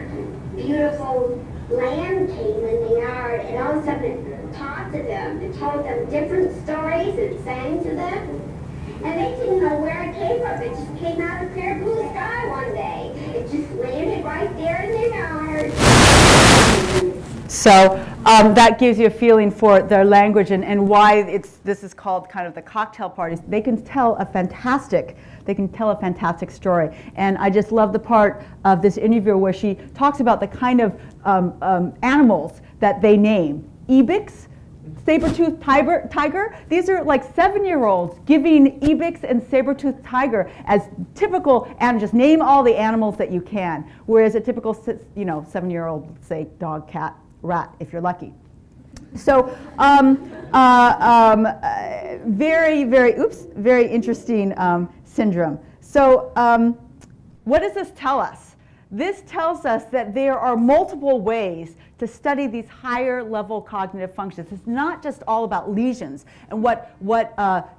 beautiful lamb came in the yard, and all of a sudden it talked to them, and told them different stories, and sang to them. And they didn't know where it came from. It just came out of clear blue sky one day. It just landed right there in their yard. So that gives you a feeling for their language and why this is called kind of the cocktail parties. They can tell a fantastic story. And I just love the part of this interview where she talks about the kind of animals that they name. Ibex, saber-toothed tiger. These are like 7-year-olds giving ibex and saber-toothed tiger as typical, and just name all the animals that you can. Whereas a typical 7-year-old would say dog, cat, rat, if you're lucky. So very interesting syndrome. So what does this tell us? This tells us that there are multiple ways to study these higher level cognitive functions. It's not just all about lesions and what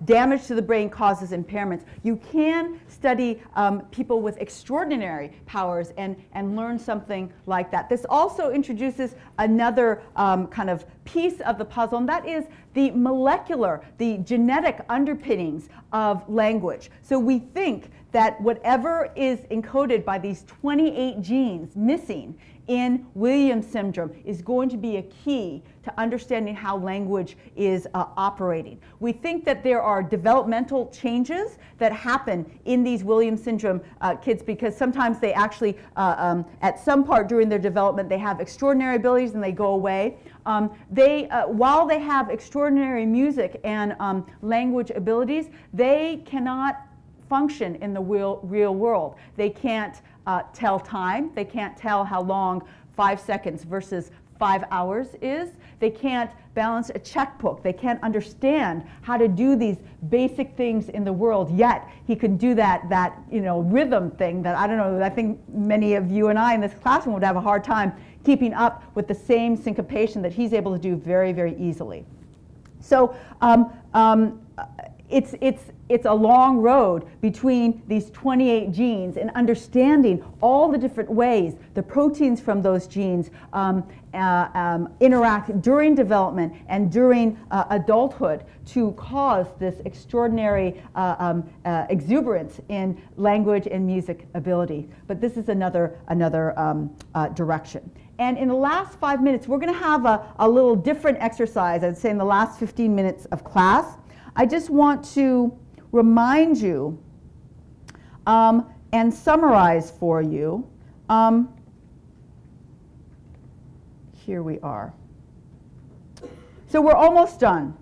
damage to the brain causes impairments. You can study people with extraordinary powers and learn something like that. This also introduces another kind of piece of the puzzle, and that is the molecular, the genetic underpinnings of language. So we think that whatever is encoded by these 28 genes missing in Williams syndrome is going to be a key to understanding how language is operating. We think that there are developmental changes that happen in these Williams syndrome kids, because sometimes they actually, at some part during their development, they have extraordinary abilities and they go away. While they have extraordinary music and language abilities, they cannot function in the real world. They can't tell time. They can't tell how long 5 seconds versus 5 hours is. They can't balance a checkbook. They can't understand how to do these basic things in the world. Yet he can do that rhythm thing that, I don't know, I think many of you and I in this classroom would have a hard time keeping up with the same syncopation that he's able to do very, very easily. So it's a long road between these 28 genes and understanding all the different ways the proteins from those genes interact during development and during adulthood to cause this extraordinary exuberance in language and music ability. But this is another direction. And in the last 5 minutes, we're going to have a little different exercise, I'd say in the last 15 minutes of class. I just want to remind you and summarize for you. Here we are. So we're almost done.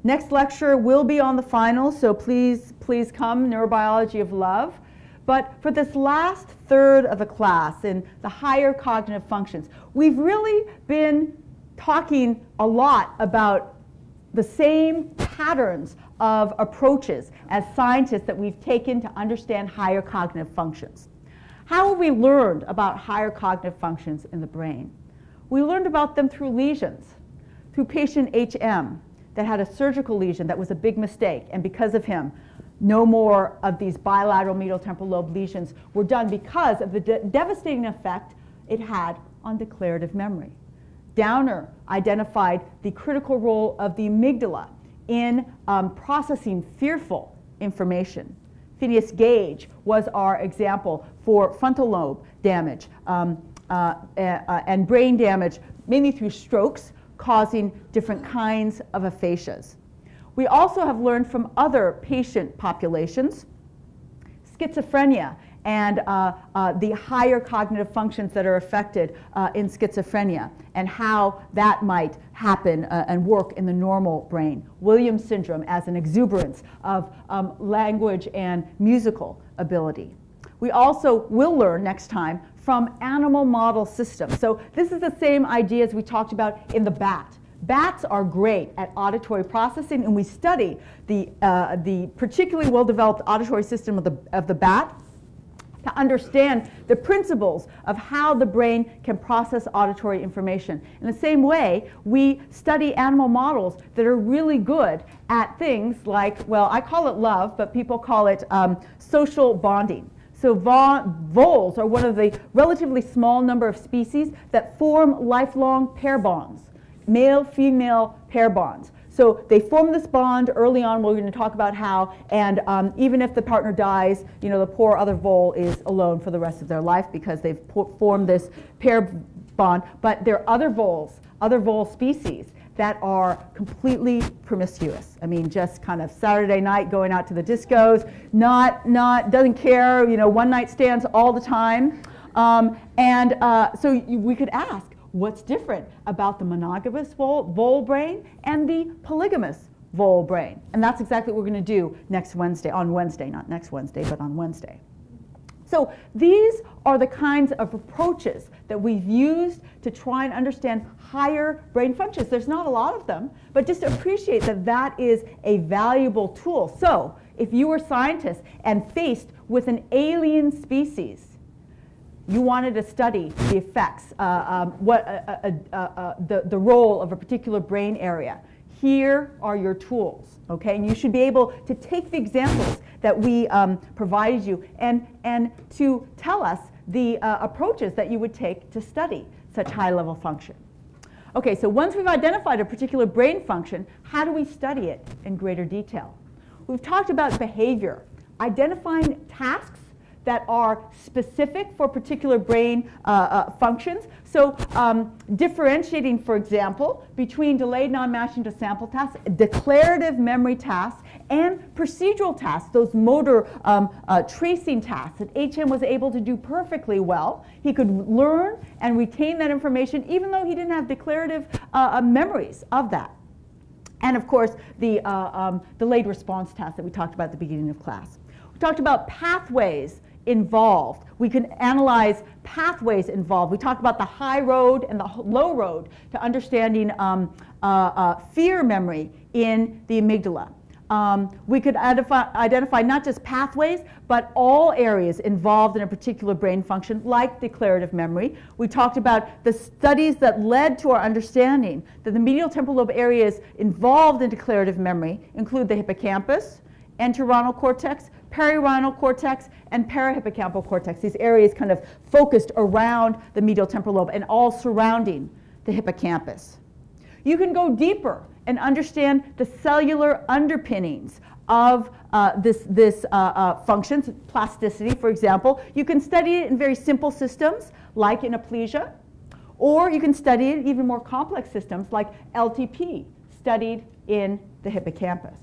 Next lecture will be on the finals, so please come, Neurobiology of Love. But for this last third of the class in the higher cognitive functions, we've really been talking a lot about the same patterns of approaches as scientists that we've taken to understand higher cognitive functions. How have we learned about higher cognitive functions in the brain? We learned about them through lesions, through patient HM that had a surgical lesion that was a big mistake, and because of him, no more of these bilateral medial temporal lobe lesions were done because of the devastating effect it had on declarative memory. Downer identified the critical role of the amygdala in processing fearful information. Phineas Gage was our example for frontal lobe damage and brain damage, mainly through strokes, causing different kinds of aphasias. We also have learned from other patient populations, schizophrenia, and the higher cognitive functions that are affected in schizophrenia, and how that might happen and work in the normal brain. Williams syndrome as an exuberance of language and musical ability. We also will learn next time from animal model systems. So this is the same idea as we talked about in the bat. Bats are great at auditory processing, and we study the particularly well-developed auditory system of the bat to understand the principles of how the brain can process auditory information. In the same way, we study animal models that are really good at things like, well, I call it love, but people call it social bonding. So voles are one of the relatively small number of species that form lifelong pair bonds, male-female pair bonds. So they form this bond early on. We're going to talk about how, and even if the partner dies, you know, the poor other vole is alone for the rest of their life because they've formed this pair bond. But there are other vole species that are completely promiscuous. I mean, just kind of Saturday night going out to the discos, doesn't care, you know, one night stands all the time. So we could ask, what's different about the monogamous vole brain and the polygamous vole brain? And that's exactly what we're going to do next Wednesday, on Wednesday, not next Wednesday, but on Wednesday. So these are the kinds of approaches that we've used to try and understand higher brain functions. There's not a lot of them, but just appreciate that that is a valuable tool. So if you were scientists and faced with an alien species, you wanted to study the effects, the role of a particular brain area, here are your tools, okay? And you should be able to take the examples that we provided you and to tell us the approaches that you would take to study such high-level function. Okay, so once we've identified a particular brain function, how do we study it in greater detail? We've talked about behavior, identifying tasks that are specific for particular brain functions. So differentiating, for example, between delayed non-matching to sample tasks, declarative memory tasks, and procedural tasks, those motor tracing tasks that HM was able to do perfectly well. He could learn and retain that information even though he didn't have declarative memories of that. And of course, the delayed response task that we talked about at the beginning of class. We talked about pathways involved. We can analyze pathways involved. We talked about the high road and the low road to understanding fear memory in the amygdala. We could identify not just pathways, but all areas involved in a particular brain function, like declarative memory. We talked about the studies that led to our understanding that the medial temporal lobe areas involved in declarative memory include the hippocampus, entorhinal cortex, perirhinal cortex, and parahippocampal cortex. These areas kind of focused around the medial temporal lobe and all surrounding the hippocampus. You can go deeper and understand the cellular underpinnings of this functions, plasticity, for example. You can study it in very simple systems like in aplesia, or you can study it in even more complex systems like LTP, studied in the hippocampus.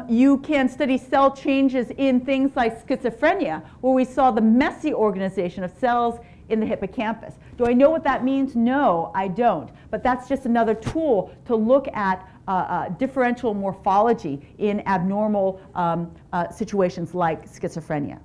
You can study cell changes in things like schizophrenia, where we saw the messy organization of cells in the hippocampus. Do I know what that means? No, I don't. But that's just another tool to look at differential morphology in abnormal situations like schizophrenia.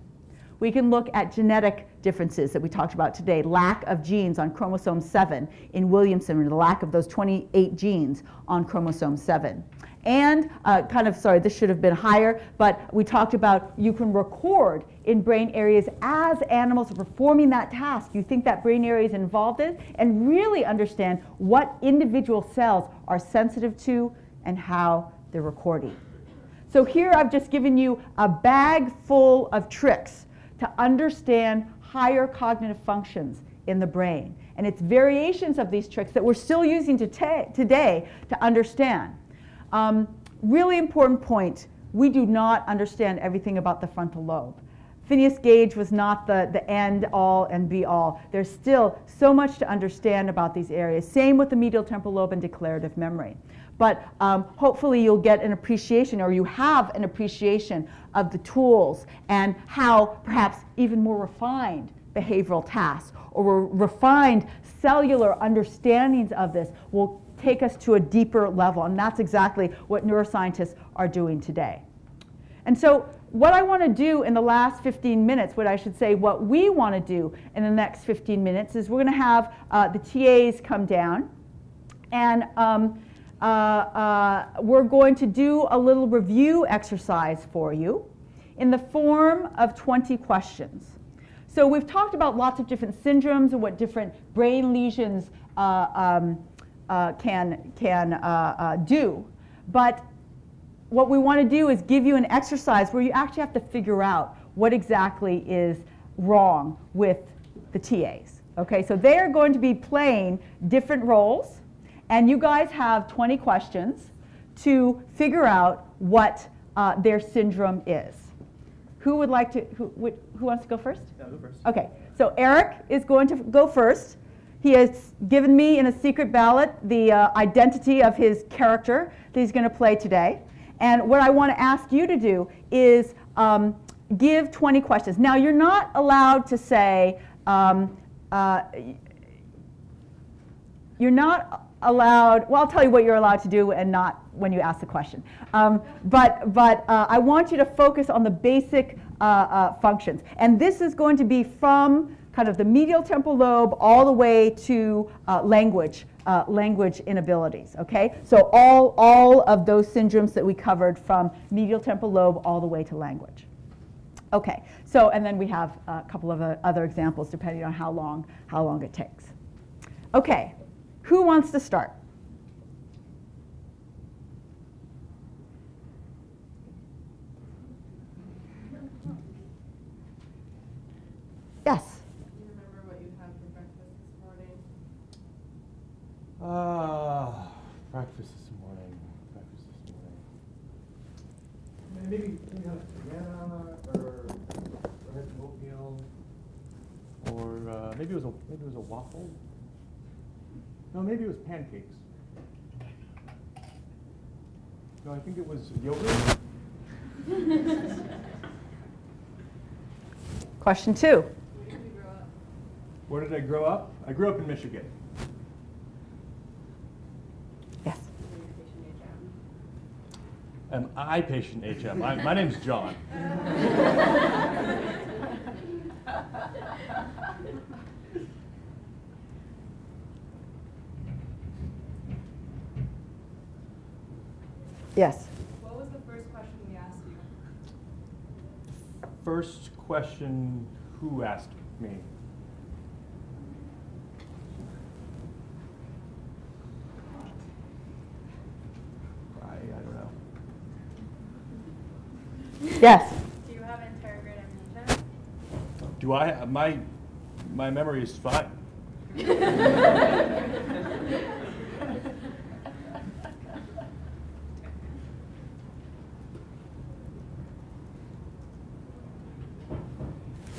We can look at genetic differences that we talked about today, lack of genes on chromosome 7 in Williams syndrome, the lack of those 28 genes on chromosome 7. And this should have been higher, but we talked about you can record in brain areas as animals are performing that task. You think that brain area is involved in, and really understand what individual cells are sensitive to and how they're recording. So here I've just given you a bag full of tricks to understand higher cognitive functions in the brain. And it's variations of these tricks that we're still using today to understand. Really important point, we do not understand everything about the frontal lobe. Phineas Gage was not the end all and be all. There's still so much to understand about these areas. Same with the medial temporal lobe and declarative memory. But hopefully you'll get an appreciation, or you have an appreciation of the tools and how perhaps even more refined behavioral tasks or refined cellular understandings of this will take us to a deeper level, and that's exactly what neuroscientists are doing today. And so what I want to do in the last 15 minutes, what I should say, what we want to do in the next 15 minutes is we're going to have the TAs come down, and we're going to do a little review exercise for you in the form of 20 questions. So we've talked about lots of different syndromes and what different brain lesions can do. But what we want to do is give you an exercise where you actually have to figure out what exactly is wrong with the TAs. Okay, so they are going to be playing different roles, and you guys have 20 questions to figure out what their syndrome is. Who would like to, who wants to go first? Yeah, go first. Okay, so Eric is going to go first. He has given me in a secret ballot the identity of his character that he's going to play today. And what I want to ask you to do is give 20 questions. Now, you're not allowed to say, you're not allowed, well, I'll tell you what you're allowed to do and not when you ask the question. But I want you to focus on the basic functions. And this is going to be from kind of the medial temporal lobe all the way to language inabilities, okay? So all of those syndromes that we covered from medial temporal lobe all the way to language. Okay, so and then we have a couple of other examples depending on how long it takes. Okay, who wants to start? Yes. Do you remember what you had for breakfast this morning? Breakfast this morning. Maybe have banana or had some oatmeal, or maybe it was a waffle. No, maybe it was pancakes. No, I think it was yogurt. Question 2. Where did you grow up? Where did I grow up? I grew up in Michigan. Yes. Were you patient HM? Am I patient HM? My name's John. Yes. What was the first question we asked you? First question, who asked me? I don't know. Yes. Do you have interrogate amnesia? Do I? My memory is fine.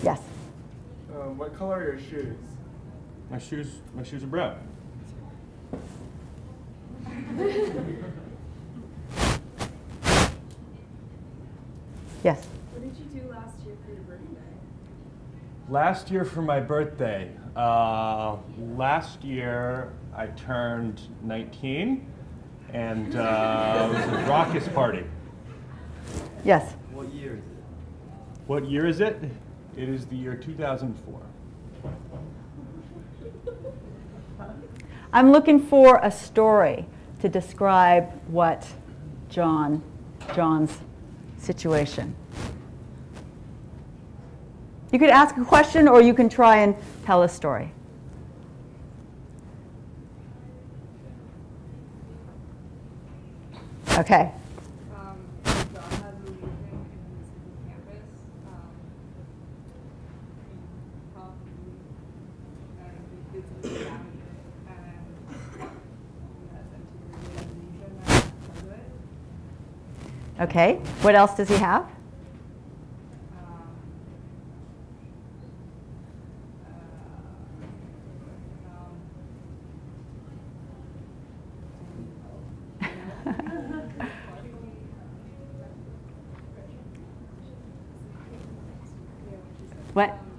Yes. What color are your shoes? My shoes are brown. Yes. What did you do last year for your birthday? Last year for my birthday, last year I turned 19, and it was a raucous party. Yes. What year is it? What year is it? It is the year 2004. I'm looking for a story to describe what John's situation. You could ask a question or you can try and tell a story. Okay. John has a lesion in his hippocampus. He did some damage and he has anterior amnesia now because of it. Okay. What else does he have?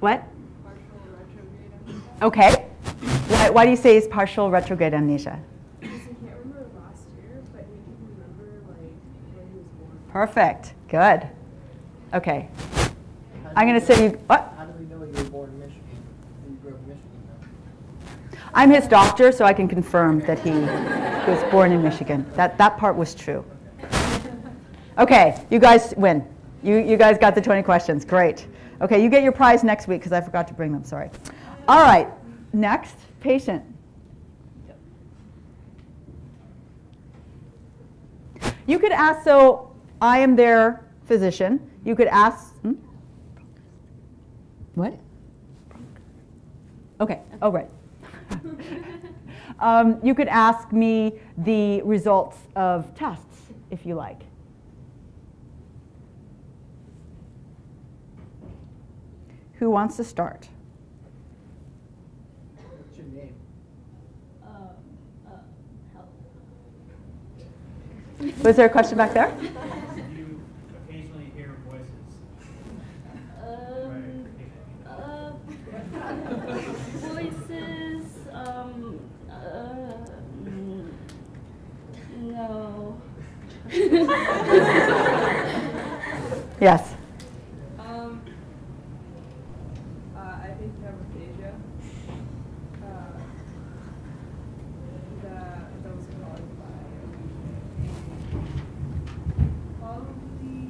What? Partial retrograde amnesia. Okay. Why do you say it's partial retrograde amnesia? Because he can't remember last year, but he can remember like when he was born. Perfect. Good. Okay. I'm going to say you, what? How do we know you were born in Michigan? You grew up in Michigan, though? I'm his doctor, so I can confirm that he was born in Michigan. That part was true. Okay, you guys win. You guys got the 20 questions. Great. Okay, you get your prize next week because I forgot to bring them. Sorry. All right. Next, patient. You could ask, so I am their physician. You could ask, what? Okay, oh, right. You could ask me the results of tests, if you like. Who wants to start? What's your name? Was there a question back there? You occasionally hear voices. Voices, no. Yes. I think you have aphasia. That was caused by probably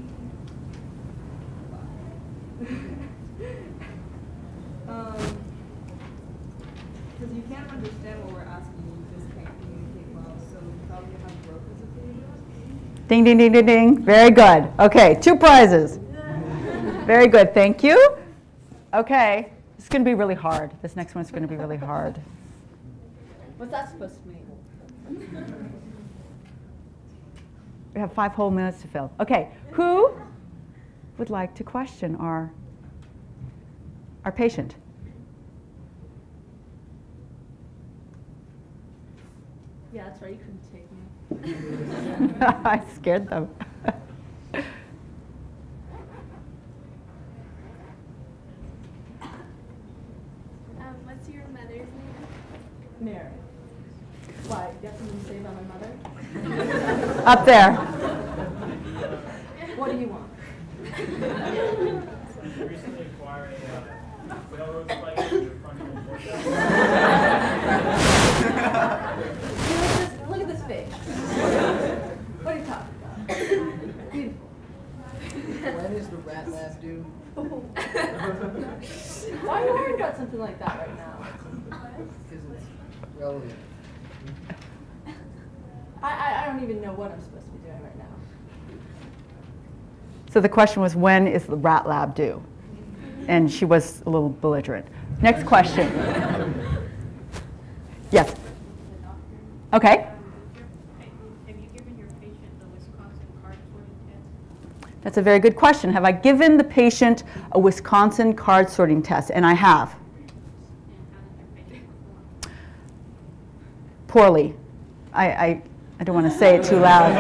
because you can't understand what we're asking, you just can't communicate well, so you probably have Broca's aphasia. Ding, ding, ding, ding, ding. Very good. Okay, 2 prizes. Very good. Thank you. Okay. This is going to be really hard. This next one's going to be really hard. What's that supposed to mean? We have 5 whole minutes to fill. Okay. Who would like to question our patient? Yeah, that's right. You couldn't take me. I scared them. What's your mother's name? Mary. Why? You have something to say about my mother? Up there. What do you want? You recently acquired a railroad spike in your frontal cortex. Look at this face. What are you talking about? Beautiful. When is the rat lab due? Why are you worried about something like that right now? Because it's relevant. I don't even know what I'm supposed to be doing right now. So the question was, when is the rat lab due? And she was a little belligerent. Next question. Yes. Okay. Have you given your patient the Wisconsin card sorting test? That's a very good question. Have I given the patient a Wisconsin card sorting test? And I have. And how did your patient perform? Poorly. I don't want to say it too loud.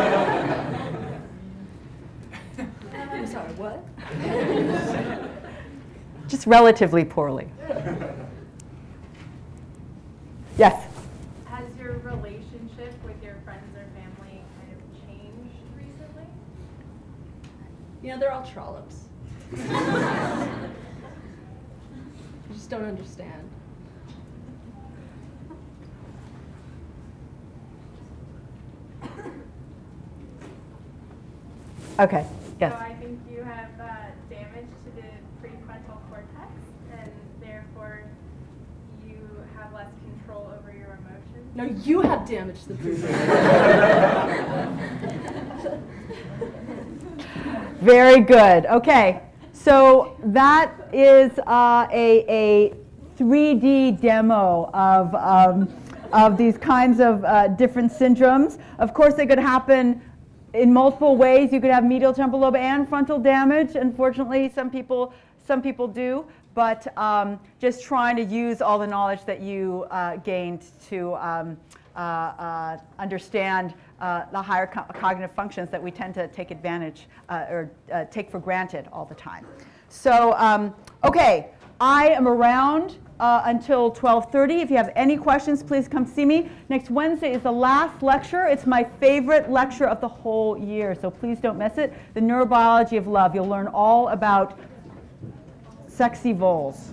I'm sorry, what? Just relatively poorly. Yes. Has your relationship with your friends or family kind of changed recently? You know, they're all trollops. You just don't understand. Okay. Yes. So I think you have damage to the prefrontal cortex, and therefore you have less control over your emotions. No, you have damage to the prefrontal. Very good. Okay. So that is a 3D demo of these kinds of different syndromes. Of course, they could happen in multiple ways. You could have medial temporal lobe and frontal damage. Unfortunately, some people do. But just trying to use all the knowledge that you gained to understand the higher cognitive functions that we tend to take advantage or take for granted all the time. So, okay, I am around until 12:30. If you have any questions, please come see me. Next Wednesday is the last lecture. It's my favorite lecture of the whole year, so please don't miss it. The Neurobiology of Love. You'll learn all about sexy voles.